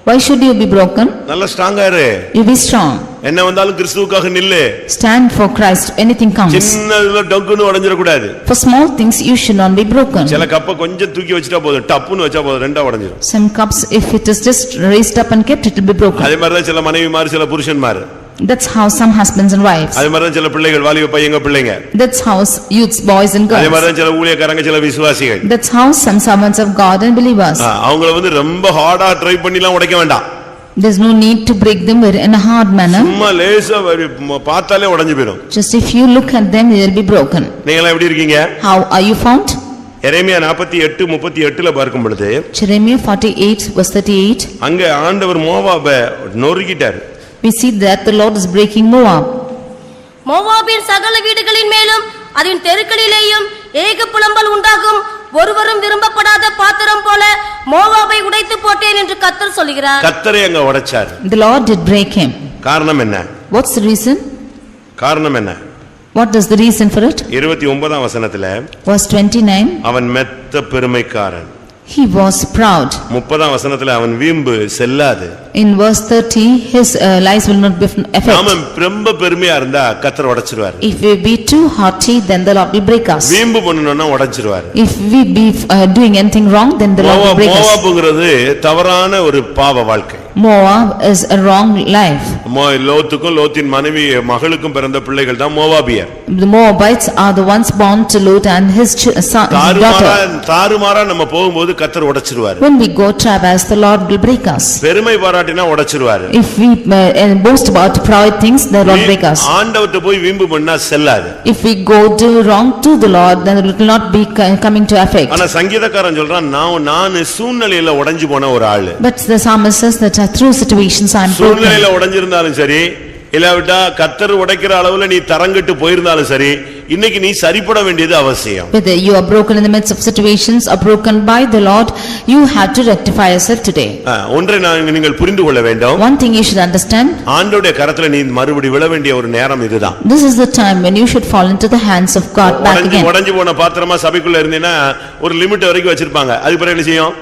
Why should you be broken? நல்ல ஸ்ட்ராங்கா இரு. You be strong. என்ன வந்தாலும் கிறிஸ்துவுக்காக நில்லு. Stand for Christ, anything comes. சின்னதுல டொக்குன்னு உடைஞ்சிர கூடாது. For small things you should not be broken. சில கப்ப கொஞ்சம் தூக்கி வச்சிட்டா போதும், டப்புன்னு வச்சா போதும், ரெண்டா உடைஞ்சிரும். Some cups, if it is just raised up and kept, it will be broken. அதே மாதிரி தான் சில மனைவிமார் சில புருஷன்மார். That's how some husbands and wives. அதே மாதிரி தான் சில பிள்ளைகள் வாலிப பையங்க பிள்ளைங்க. That's how youths, boys and girls. அதே மாதிரி தான் சில ஊழியக்காரங்க சில விசுவாசிகள். That's how some servants of God and believers. அவங்கள வந்து ரொம்ப ஹார்டா ட்ரை பண்ணிலாம் உடைக்க வேண்டாம். There's no need to break them in a hard manner. சும்மா லேசா பார்த்தாலே உடைஞ்சு போயிடும். Just if you look at them, they will be broken. நீங்க எப்படி இருக்கீங்க? How are you found? எரேமியா 48:38ல பார்க்கும் பொழுது Jeremiah 48:38. அங்க ஆண்டவர் மோவாபை நொறுக்கிட்டார். We see that the Lord is breaking Moab. மோவாபின் சகல வீடுகளின் மேலும் அதன் தெருக்களிலேயும் ஏக புலம்பல் உண்டாகும். ஒருவரும் விரும்பப்படாத பாத்திரம் போல மோவாபை உடைத்து போட்டேன் என்று கர்த்தர் சொல்கிறார். கர்த்தரை அங்க உடைச்சார். The Lord did break him. காரணம் என்ன? What's the reason? காரணம் என்ன? What is the reason for it? 29ஆம் வசனத்துல Verse 29. அவன் மெத்த பெருமைக்காரன். He was proud. 30ஆம் வசனத்துல அவன் வீம்பு செல்லாது. In verse 30, his lies will not be affected. நாம ரொம்ப பெருமையா இருந்தா கர்த்தர் உடைச்சிருவார். If we be too haughty, then the Lord will break us. வீம்பு பண்ணனும்னா உடைச்சிருவார். If we be doing anything wrong, then the Lord will break us. மோவாபுங்கிறது தவறான ஒரு பாவ வாழ்க்கை. Moab is a wrong life. லோத்துக்கும் லோத்தின் மனைவி மகளுக்கும் பிறந்த பிள்ளைகள் தான் மோவாபியர். The Moabites are the ones born to Lot and his daughter. தாறுமாறா நம்ம போகும்போது கர்த்தர் உடைச்சிருவார். When we go traverse, the Lord will break us. பெருமை பாராட்டினா உடைச்சிருவார். If we boast about proud things, the Lord break us. ஆண்டவர்ட்ட போய் வீம்பு பண்ணா செல்லாது. If we go do wrong to the Lord, then it will not be coming to affect. ஆனா சங்கீதக்காரன் சொல்றான் நான் சூழ்நிலையில உடைஞ்சு போன ஒரு ஆளு. But the psalmist says that through situations I am broken. சூழ்நிலையில உடைஞ்சிருந்தாலும் சரி, இல்லாவிட்டா கர்த்தர் உடைக்கிற அளவுல நீ தரங்கட்டு போயிருந்தாலும் சரி, இன்னைக்கு நீ சரிப்பட வேண்டியது அவசியம். Whether you are broken in the midst of situations or broken by the Lord, you have to rectify yourself today. ஒன்றை நீங்கள் புரிந்து கொள்ள வேண்டும். One thing you should understand. ஆண்டவருடைய கரத்துல நீ மறுபடி விழ வேண்டிய ஒரு நேரம் இதுதான். This is the time when you should fall into the hands of God back again. உடைஞ்சு போன பாத்திரமா சபைக்குள்ள இருந்தீனா ஒரு லிமிட் வரைக்கும் வச்சிருப்பாங்க. அதுக்கு பிறகு என்ன செய்யும்?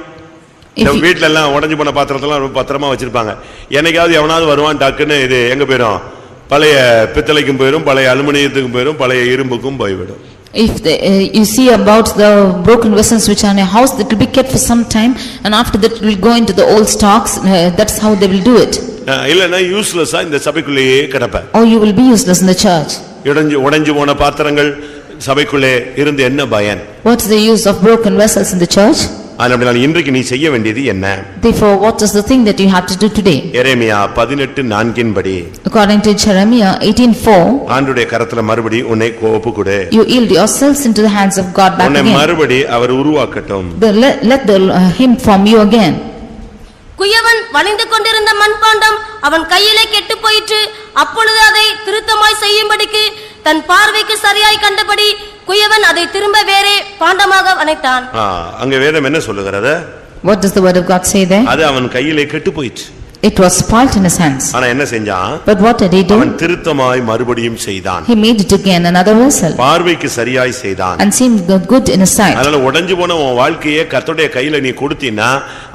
வீட்ல எல்லாம் உடைஞ்சு போன பாத்திரத்தெல்லாம் பத்திரமா வச்சிருப்பாங்க. என்னைக்காவது எவனாவது வருவான் டக்குன்னு இது எங்க போயிடும்? பழைய பித்தளைக்கும் போயிடும், பழைய அலுமினியத்துக்கும் போயிடும், பழைய இரும்புக்கும் போய்விடும். If you see about the broken vessels which are in a house, that will be kept for some time, and after that it will go into the old stocks. That's how they will do it. இல்லனா யூஸ்லெஸ்ஸா இந்த சபைக்குள்ளேயே கிடப்ப. Or you will be useless in the church. உடைஞ்சு போன பாத்திரங்கள் சபைக்குள்ளே இருந்து என்ன பயன்? What is the use of broken vessels in the church? அதனால இன்றைக்கு நீ செய்ய வேண்டியது என்ன? Therefore, what is the thing that you have to do today? எரேமியா 18:4 படி, according to Jeremiah 18:4, ஆண்டவருடைய கரத்துல மறுபடி உன்னை ஒப்புக்கொடு. You yield yourselves into the hands of God back உன்னை again. மறுபடி அவர் உருவாக்கட்டும். Let him form you again. குயவன் வளைந்து கொண்டிருந்த மண்பாண்டம் அவன் கையிலே கெட்டு போயிற்று. அப்பொழுது அதை திருத்தமாய் செய்யும்படிக்கு தன் பார்வைக்கு சரியாய் கண்டபடி குயவன் அதை திரும்ப வேறே பாண்டமாக வனைத்தான். அங்க வேதம் என்ன சொல்லுகிறது? What does the word of God say there? அது அவன் கையிலே கெட்டு போயிற்று. It was spoiled in his hands. ஆனா என்ன செஞ்சான்? But what did he do? அவன் திருத்தமாய் மறுபடியும் செய்தான். He made it again another vessel. பார்வைக்கு சரியாய் செய்தான். And seemed good in his sight. அதனால உடைஞ்சு போன உன் வாழ்க்கையை கர்த்தருடைய கையில நீ கொடுத்தீனா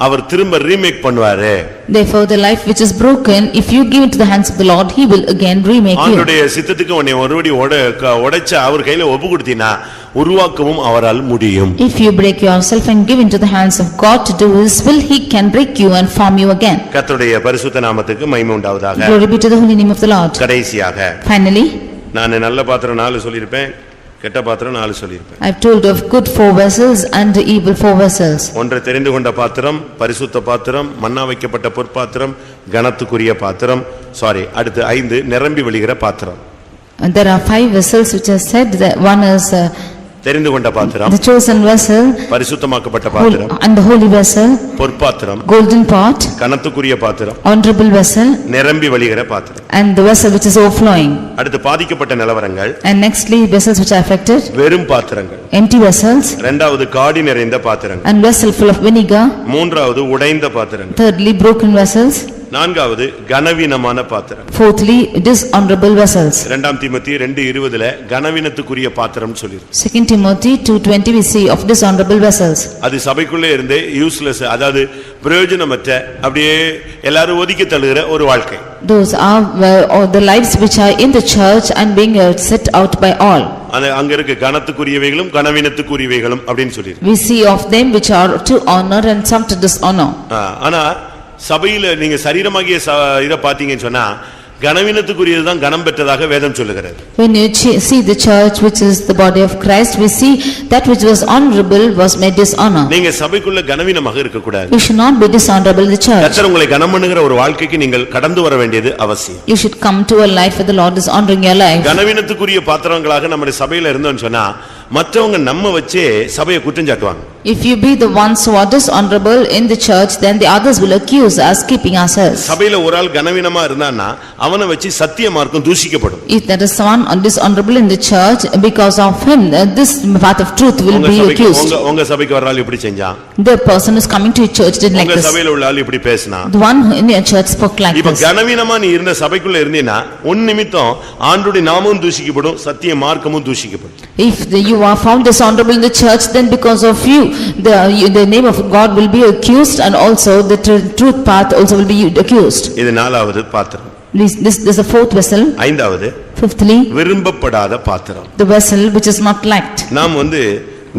அவர் திரும்ப ரீமேக் பண்ணுவாரு. Therefore the life which is broken, if you give it to the hands of the Lord, he will again remake you. ஆண்டவருடைய சித்தத்துக்கு உன்னை ஒருபடி உடைச்ச அவர் கையில ஒப்பு கொடுத்தீனா உருவாக்கவும் அவரால் முடியும். If you break yourself and give into the hands of God to do his will, he can break you and form you again. கர்த்தருடைய பரிசுத்த நாமத்துக்கு மகிமை உண்டாவதாக. Glory be to the holy name of the Lord. கடைசியாக Finally, நான் நல்ல பாத்திரம் 4 சொல்லிருப்பேன், கெட்ட பாத்திரம் 4 சொல்லிருப்பேன். I have told of good 4 vessels and evil 4 vessels. ஒன்றை தெரிந்து கொண்ட பாத்திரம், பரிசுத்த பாத்திரம், மன்னா வைக்கப்பட்ட பொற்பாத்திரம், கனத்துக்குரிய பாத்திரம், அடுத்து 5 நிரம்பி வழிகிற பாத்திரம். And there are 5 vessels which are said, that one is தெரிந்து கொண்ட பாத்திரம், the chosen vessel, பரிசுத்தமாக்கப்பட்ட பாத்திரம், and the holy vessel, பொற்பாத்திரம், golden pot, கனத்துக்குரிய பாத்திரம், honorable vessel, நிரம்பி வழிகிற பாத்திரம். and the vessel which is overflowing. அடுத்து பாதிக்கப்பட்ட நிலவரங்கள், And nextly, vessels which are affected, வெறும் பாத்திரங்கள். empty vessels, இரண்டாவது காடி நிறைந்த பாத்திரங்கள். and vessel full of vinegar. மூன்றாவது உடைந்த பாத்திரங்கள். Thirdly, broken vessels. நான்காவது கனவீனமான பாத்திரம். Fourthly, dishonorable vessels. 2 தீமோத்தேயு 2:20 கனவீனத்துக்குரிய பாத்திரம் சொல்லிருக்கு. 2 Timothy 2:20 we see of dishonorable vessels. அது சபைக்குள்ளே இருந்தே யூஸ்லெஸ், அதாவது பிரயோஜனமற்ற, அப்படியே எல்லாரும் ஒதுக்கி தள்ளுகிற ஒரு வாழ்க்கை. Those are the lives which are in the church and being set out by all. அங்க இருக்கு கனத்துக்குரியவைகளும் கனவீனத்துக்குரியவைகளும் அப்படின்னு சொல்லிருக்கு. We see of them which are to honor and some to dishonor. ஆனா சபையில நீங்க சரீரமாகிய இத பாத்தீங்கன்னு சொன்னா கனவீனத்துக்குரியதுதான் கனம் பெற்றதாக வேதம் சொல்லுகிறது. When you see the church which is the body of Christ, we see that which was honorable was made dishonor. நீங்க சபைக்குள்ள கனவீனமாக இருக்க கூடாது. You should not be dishonorable in the church. கர்த்தர் உங்களை கனம் பண்ணுகிற ஒரு வாழ்க்கைக்கு நீங்கள் கடந்து வர வேண்டியது அவசியம். You should come to a life where the Lord is honoring your life. கனவீனத்துக்குரிய பாத்திரங்களாக நம்ம சபையில இருந்தோம்னு சொன்னா மற்றவங்க நம்ம வச்சே சபையை குற்றம் சாட்டுவாங்க. If you be the ones who are dishonorable in the church, then the others will accuse us keeping ourselves. சபையில ஒரு ஆள் கனவீனமா இருந்தான்னா அவனை வச்சு சத்திய மார்க்கம் தூஷிக்கப்படும். If there is someone dishonorable in the church, because of him this path of truth will be accused. உங்க சபைக்கு வர ஆள் இப்படி செஞ்சான், The person who is coming to your church did like உங்க this. சபையில உள்ள ஆள் இப்படி பேசினா, The one in your church spoke like இப்ப this. கனவீனமா நீ இருந்த சபைக்குள்ள இருந்தீனா உன் நிமித்தம் ஆண்டவருடைய நாமமும் தூஷிக்கப்படும், சத்திய மார்க்கமும் தூஷிக்கப்படும். If you are found dishonorable in the church, then because of you the name of God will be accused, and also the truth path also will be accused. இது நாலாவது பாத்திரம். This is the fourth vessel. ஐந்தாவது Fifthly, விரும்பப்படாத பாத்திரம். the vessel which is not liked. நாம்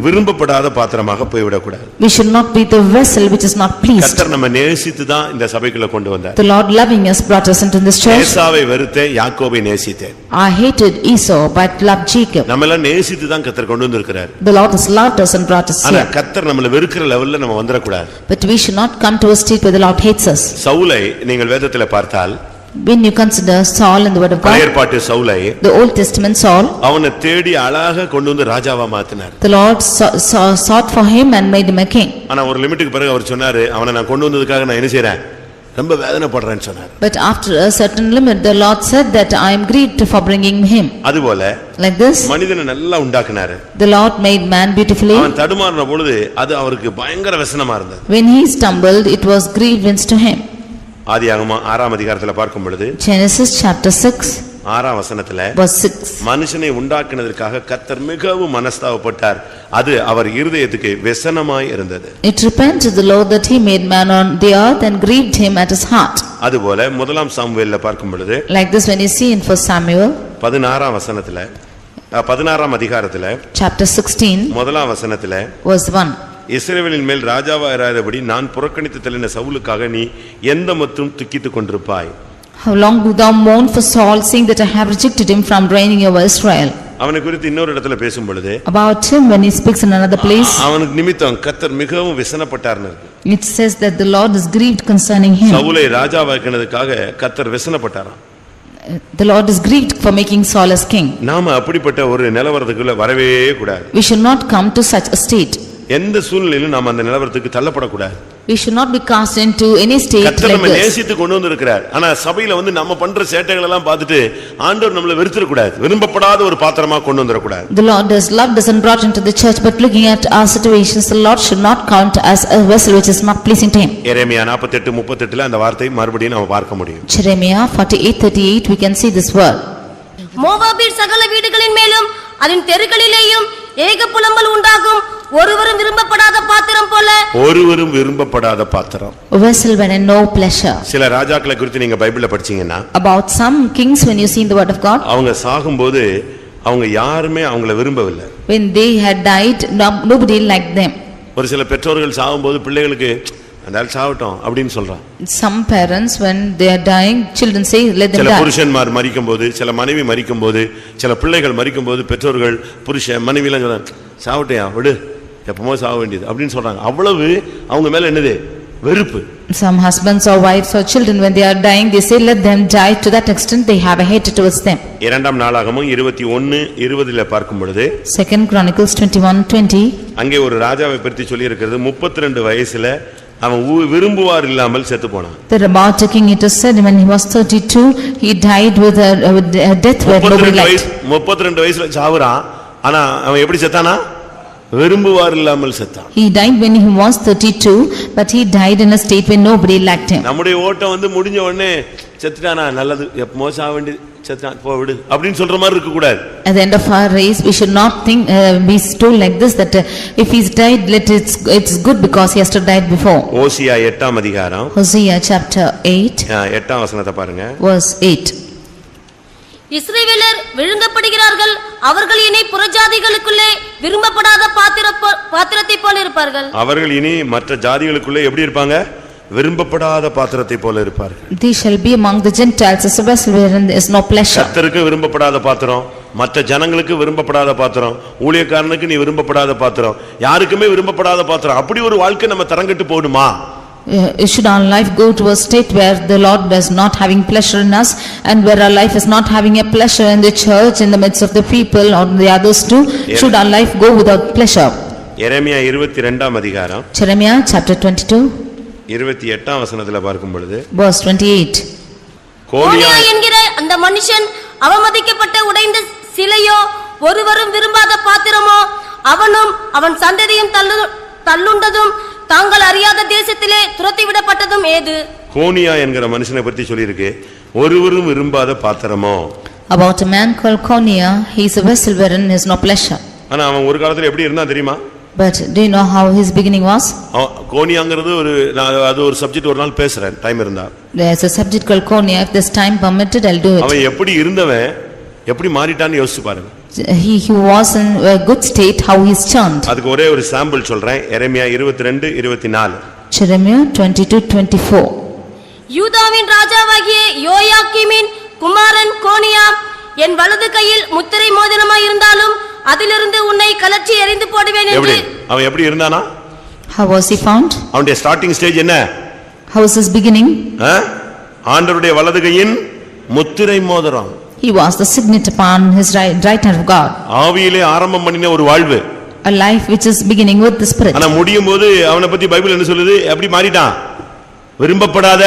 விரும்பப்படாத பாத்திரமாக போய்விடக் கூடாது. We should not be the vessel which is not pleased. கர்த்தர் நம்ம நேசித்து தான் இந்த சபைக்குள்ள கொண்டு வந்தார். The Lord loving us brought us into this church. ஏசாவை வெறுத்தேன், யாக்கோபை நேசித்தேன். I hated Esau but loved Jacob. நம்ம எல்லாம் நேசித்து தான் கர்த்தர் கொண்டு வந்திருக்கிறார். The Lord has loved us and brought us ஆனா here. கர்த்தர் நம்மள வெறுக்கிற லெவல்ல நம்ம வந்தற கூடாது. But we should not come to a state where the Lord hates us. சவுலை நீங்கள் வேதத்திலே பார்த்தால், when you consider Saul in the word of God, பழைய ஏற்பாட்டு சவுலை, the Old Testament Saul, அவனை தேடி அழகாக கொண்டு வந்து ராஜாவா மாத்தினார். the Lord sought for him and made him a king. ஆனா ஒரு லிமிட்டுக்கு பிறகு அவர் சொன்னாரு, அவனை நான் கொண்டு வந்ததுக்காக நான் என்ன செய்றேன், ரொம்ப வேதனைப்படுறேன்னு சொன்னார். But after a certain limit, the Lord said that I am grieved for bringing him. அதுபோல Like this, மனிதனை நல்லா உண்டாக்குனாரு. the Lord made man beautifully. அவன் தடுமாறின பொழுது அது அவருக்கு பயங்கர व्यसனமா இருந்தது. When he stumbled, it was grievance to him. ஆதியாகமம் 6ஆம் அதிகாரத்துல பார்க்கும் பொழுது, Genesis chapter 6 6ஆம் வசனத்துல, verse 6. மனுஷனை உண்டாக்குனதற்காக கர்த்தர் மிகவும் மனஸ்தாபப்பட்டார், அது அவர் இருதயத்துக்கு व्यसனமாய் இருந்தது. It repented the Lord that he made man on the earth and grieved him at his heart. அதுபோல முதலாம் சாமுவேல்ல பார்க்கும் பொழுது, Like this, when you see in 1 Samuel 16ஆம் வசனத்துல, 16ஆம் அதிகாரத்துல, chapter 16 முதலாம் வசனத்துல, verse 1. இஸ்ரவேலின் மேல் ராஜாவாயிராதபடி நான் புறக்கணித்து தள்ளின சவுலுக்காக நீ எந்த மட்டும் துக்கித்துக் கொண்டிருப்பாய்? How long do thou mourn for Saul, seeing that I have rejected him from reigning over Israel? அவனை குறித்து இன்னொரு இடத்துல பேசும் பொழுது, About him when he speaks in another place, அவனுக்கு நிமித்தம் கர்த்தர் மிகவும் விசனப்பட்டார்னு இருக்கு. it says that the Lord is grieved concerning him. சவுலை ராஜாவாக்கினதுக்காக கர்த்தர் விசனப்பட்டாராம். The Lord is grieved for making Saul as king. நாம அப்படிப்பட்ட ஒரு நிலவரத்துக்குள்ள வரவே கூடாது. We should not come to such a state. எந்த சூழ்நிலையிலும் நாம அந்த நிலவரத்துக்கு தள்ளப்படக்கூடாது. We should not be cast into any state கர்த்தர் like நம்ம this. நேசித்து கொண்டு வந்திருக்கிறார். ஆனா சபையில நம்ம பண்ற சேட்டைகள் எல்லாம் பார்த்துட்டு ஆண்டவர் நம்மள வெறுத்துற கூடாது, விரும்பப்படாத ஒரு பாத்திரமா கொண்டு வந்திர கூடாது. The Lord has loved us and brought into the church, but looking at our situations, the Lord should not count as a vessel which is not pleasing to him. எரேமியா 48:38 அந்த வார்த்தை மறுபடியும் நாம பார்க்க முடியும். Jeremiah 48:38 we can see this word. மோவாபின் சகல வீடுகளின் மேலும் அதன் தெருக்களிலேயும் ஏக புலம்பல் உண்டாகும், ஒருவரும் விரும்பப்படாத பாத்திரம் போல. ஒருவரும் விரும்பப்படாத பாத்திரம். A vessel when in no pleasure. சில ராஜாக்களை குறித்து நீங்க பைபிள்ல படிச்சீங்கன்னா, About some kings when you see in the word of God, அவங்க சாகும்போது அவங்க யாருமே அவங்கள விரும்பவில்லை. when they had died, nobody liked them. ஒரு சில பெற்றோர்கள் சாகும்போது பிள்ளைகளுக்கு அந்த ஆள் சாவட்டும் அப்படின்னு சொல்றான். Some parents when they are dying, children say let them சில die. புருஷன்மார் மரிக்கும்போது, சில மனைவி மரிக்கும்போது, சில பிள்ளைகள் மரிக்கும்போது பெற்றோர்கள் புருஷன் மனைவி எல்லாம் சொல்றாங்க, சாவட்டையா விடு, எப்பமோ சாக வேண்டியது அப்படின்னு சொல்றாங்க. அவ்வளவு அவங்க மேல என்னது வெறுப்பு. Some husbands or wives or children, when they are dying, they say, let them die. To that extent, they have a hatred towards them. இரண்டாம் நாளாகமம் 21:20 பார்க்கும் பொழுது 2 Chronicles 21:20. அங்கே ஒரு ராஜாவை பற்றி சொல்லி இருக்கிறது. 32 வயசுல அவன் விரும்புவார் இல்லாமல் செத்து போனான். The about a king, it is said, when he was 32, he died with a death where nobody liked. 32 வயசுல சாவுறான். ஆனா அவன் எப்படி செத்தானா? விரும்புவார் இல்லாமல் செத்தான். He died when he was 32, but he died in a state where nobody liked him. நம்முடைய ஓட்டம் முடிஞ்ச உடனே செத்துட்டானா நல்லது, எப்போ சாக வேண்டி செத்தான் போ விடு அப்படினு சொல்ற மாதிரி இருக்க கூடாது. At the end of our race, we should not think be told like this, that if he's died, it's good because he has to died before. ஓசியா 8ஆம் அதிகாரம் Hosea chapter 8 8ஆம் வசனத்தை பாருங்க. verse 8. இஸ்ரவேலர் விழுங்கப்படுகிறார்கள், அவர்கள் இனி புறஜாதிகளுக்குள்ளே விரும்பப்படாத பாத்திரத்தை போல இருப்பார்கள். அவர்கள் இனி மற்ற ஜாதிகளுக்குள்ளே எப்படி இருப்பாங்க? விரும்பப்படாத பாத்திரத்தை போல இருப்பார்கள். They shall be among the Gentiles as a vessel wherein there is no pleasure. கர்த்தருக்கு விரும்பப்படாத பாத்திரம், மற்ற ஜனங்களுக்கு விரும்பப்படாத பாத்திரம், ஊழியக்காரனுக்கு நீ விரும்பப்படாத பாத்திரம், யாருக்குமே விரும்பப்படாத பாத்திரம். அப்படி ஒரு வாழ்க்கை நம்ம தரங்கட்டு போடுமா? Should our life go to a state where the Lord is not having pleasure in us, and where our life is not having a pleasure in the church, in the midst of the people or the others too? Should our life go without pleasure? எரேமியா 22ஆம் அதிகாரம் Jeremiah chapter 22 28ஆம் வசனத்துல பார்க்கும் பொழுது verse 28. கோனியா என்கிற அந்த மனுஷன் அவமதிக்கப்பட்ட உடைந்த சிலையோ, ஒருவரும் விரும்பாத பாத்திரமோ, அவனும் அவன் சந்ததியும் தள்ளுண்டதும் தாங்கள் அறியாத தேசத்திலே துரத்திவிடப்பட்டதும் ஏது? கோனியா என்கிற மனுஷனை பற்றி சொல்லியிருக்கு. ஒருவரும் விரும்பாத பாத்திரமோ. About a man called Konia, he is a vessel wherein there is no pleasure. ஆனா அவன் ஒரு காலத்துல எப்படி இருந்தா தெரியுமா? But do you know how his beginning was? கோனியாங்கிறது அது ஒரு சப்ஜெக்ட் ஒரு நாள் பேசுறேன் டைம் இருந்தா. There is a subject called Konia. If this time permitted, I'll do it. அவன் எப்படி இருந்தவன் எப்படி மாறிட்டான்னு யோசிச்சு பாருங்க. He was in a good state, how he is turned. அதுக்கு ஒரே ஒரு சாம்பிள் சொல்றேன். எரேமியா 22:24. Jeremiah 22:24. யூதாவின் ராஜாவாகிய யோயாக்கீமின் குமாரன் கோனியா என் வலது கையில் முத்திரை மோதிரமாய் இருந்தாலும் அதிலிருந்து உன்னை கலற்றி எறிந்து போடுவேன் என்று. அவன் எப்படி இருந்தானா? How was he found? அவனுடைய ஸ்டார்டிங் ஸ்டேஜ் என்ன? How was his beginning? ஆண்டவருடைய வலது கையின் முத்திரை மோதிரம். He was the signet upon his right hand of God. ஆவியிலே ஆரம்பம் பண்ணின ஒரு வாழ்வு. A life which is beginning with the spirit. ஆனா முடியும் போது அவனை பத்தி பைபிள் என்ன சொல்லுது? எப்படி மாறிட்டான்? விரும்பப்படாத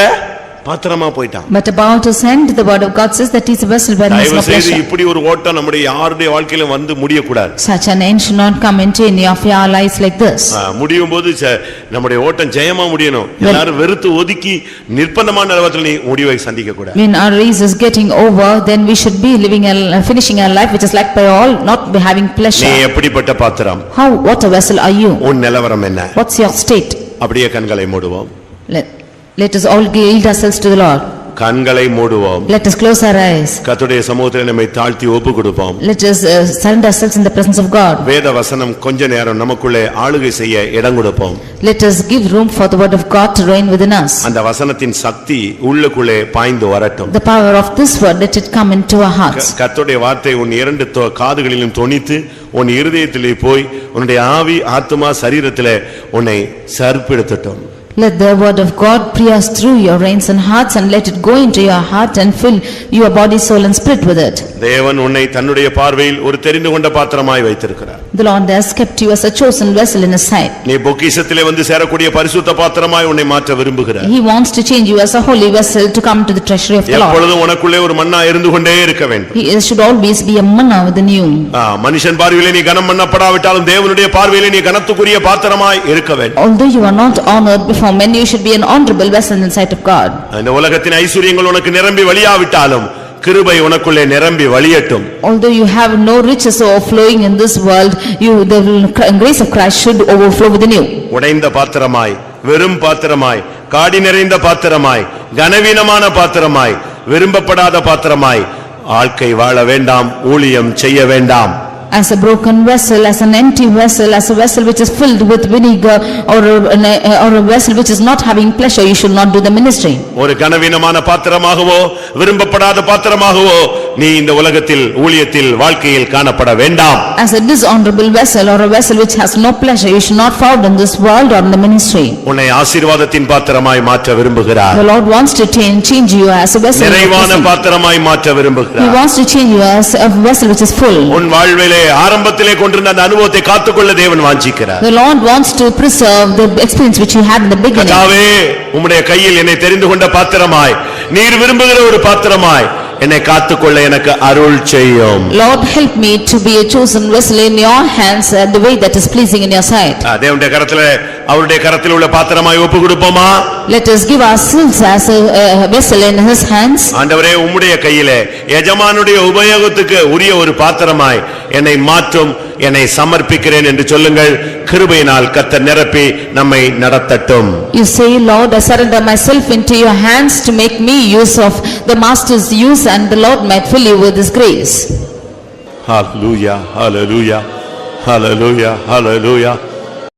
பாத்திரமா போய்ட்டான். But about his end, the word of God says that he is a vessel where there is no pleasure. இப்படி ஒரு ஓட்டம் நம்முடைய யாருடைய வாழ்க்கையில வந்து முடிய கூடாது. Such an end should not come into any of your lives like this. முடியும் போது நம்முடைய ஓட்டம் ஜெயமா முடியணும். எல்லாரும் வெறுத்து ஒதுக்கி நிர்பந்தமான நிலவரத்தில் நீ முடிவை சந்திக்க கூடாது. When our race is getting over, then we should be finishing our life which is liked by all, not be having pleasure. நீ எப்படிப்பட்ட பாத்திரம்? What a vessel are you? உன் நிலவரம் என்ன? What's your state? அப்படியே கண்களை மூடுவோம். Let us all yield ourselves to the Lord. கண்களை மூடுவோம். Let us close our eyes. கர்த்தருடைய சமூகத்தில் நம்மை தாழ்த்தி ஒப்பு கொடுப்போம். Let us surrender ourselves in the presence of God. வேத வசனம் கொஞ்ச நேரம் நமக்குள்ளே ஆளுகை செய்ய இடம் கொடுப்போம். Let us give room for the word of God to reign within us. அந்த வசனத்தின் சக்தி உள்ளுக்குள்ளே பாய்ந்து வரட்டும். The power of this word, let it come into our hearts. கர்த்தருடைய வார்த்தை உன் இரண்டு காதுகளிலும் தொனித்து உன் இருதயத்திலே போய் உன்னுடைய ஆவி ஆத்துமா சரீரத்திலே உன்னை சற்பெடுத்தட்டும். Let the word of God pierce through your reins and hearts, and let it go into your heart and fill your body, soul and spirit with it. தேவன் உன்னை தன்னுடைய பார்வையில் ஒரு தெரிந்து கொண்ட பாத்திரமாய் வைத்திருக்கிறார். The Lord has kept you as a chosen vessel in his sight. நீ பொக்கிஷத்திலே வந்து சேரக்கூடிய பரிசுத்த பாத்திரமாய் உன்னை மாற்ற விரும்புகிறார். He wants to change you as a holy vessel to come to the treasury of the Lord. எப்பொழுதும் உனக்குள்ளே ஒரு மன்னா இருந்து கொண்டே இருக்க வேண்டும். He should always be a manna within you. மனுஷன் பார்வையிலே நீ கனம் பண்ணப்படாவிட்டாலும் தேவனுடைய பார்வையிலே நீ கனத்துக்குரிய பாத்திரமாய் இருக்க வேண்டும். Although you are not honored before men, you should be an honorable vessel in the sight of God. இந்த உலகத்தின் ஐஸ்வரியங்கள் உனக்கு நிரம்பி வழியாவிட்டாலும் கிருபை உனக்குள்ளே நிரம்பி வழியட்டும். Although you have no riches overflowing in this world, the grace of Christ should overflow within you. உடைந்த பாத்திரமாய், வெறும் பாத்திரமாய், காடி நிறைந்த பாத்திரமாய், கனவீனமான பாத்திரமாய், விரும்பப்படாத பாத்திரமாய் வாழ்க்கை வாழ வேண்டாம், ஊழியம் செய்ய வேண்டாம். As a broken vessel, as an empty vessel, as a vessel which is filled with vinegar, or a vessel which is not having pleasure, you should not do the ministry. ஒரு கனவீனமான பாத்திரமாகவோ விரும்பப்படாத பாத்திரமாகவோ நீ இந்த உலகத்தில் ஊழியத்தில் வாழ்க்கையில் காணப்பட வேண்டாம். As a dishonorable vessel or a vessel which has no pleasure, you should not found in this world or in the ministry. உன்னை ஆசீர்வாதத்தின் பாத்திரமாய் மாற்ற விரும்புகிறார். The Lord wants to change you as a vessel. நிறைவான பாத்திரமாய் மாற்ற He விரும்புகிறார். wants to change you as a vessel which is full. உன் வாழ்விலே ஆரம்பத்திலே கொண்டிருந்த அந்த அனுபவத்தை காத்துக்கொள்ள தேவன் வாஞ்சிக்கிறார். The Lord wants to preserve the experience which you had in the beginning. கர்த்தாவே உம்முடைய கையில் என்னை தெரிந்து கொண்ட பாத்திரமாய் நீர் விரும்புகிற ஒரு பாத்திரமாய் என்னை காத்துக்கொள்ள எனக்கு அருள் செய்யும். Lord, help me to be a chosen vessel in your hands and the way that is pleasing in your sight. தேவனுடைய கரத்திலே அவருடைய கரத்தில் உள்ள பாத்திரமாய் ஒப்பு கொடுப்போமா? Let us give ourselves as a vessel in his hands. ஆண்டவரே உம்முடைய கையிலே எஜமானுடைய உபயோகத்துக்கு உரிய ஒரு பாத்திரமாய் என்னை மாற்றும், என்னை சமர்ப்பிக்கிறேன் என்று சொல்லுங்கள். கிருபையினால் கர்த்தர் நிரப்பி நம்மை நடத்தட்டும். You say, Lord, I surrender myself into your hands to make me use of the master's use, and the Lord might fill you with his grace. Hallelujah, hallelujah, hallelujah, hallelujah.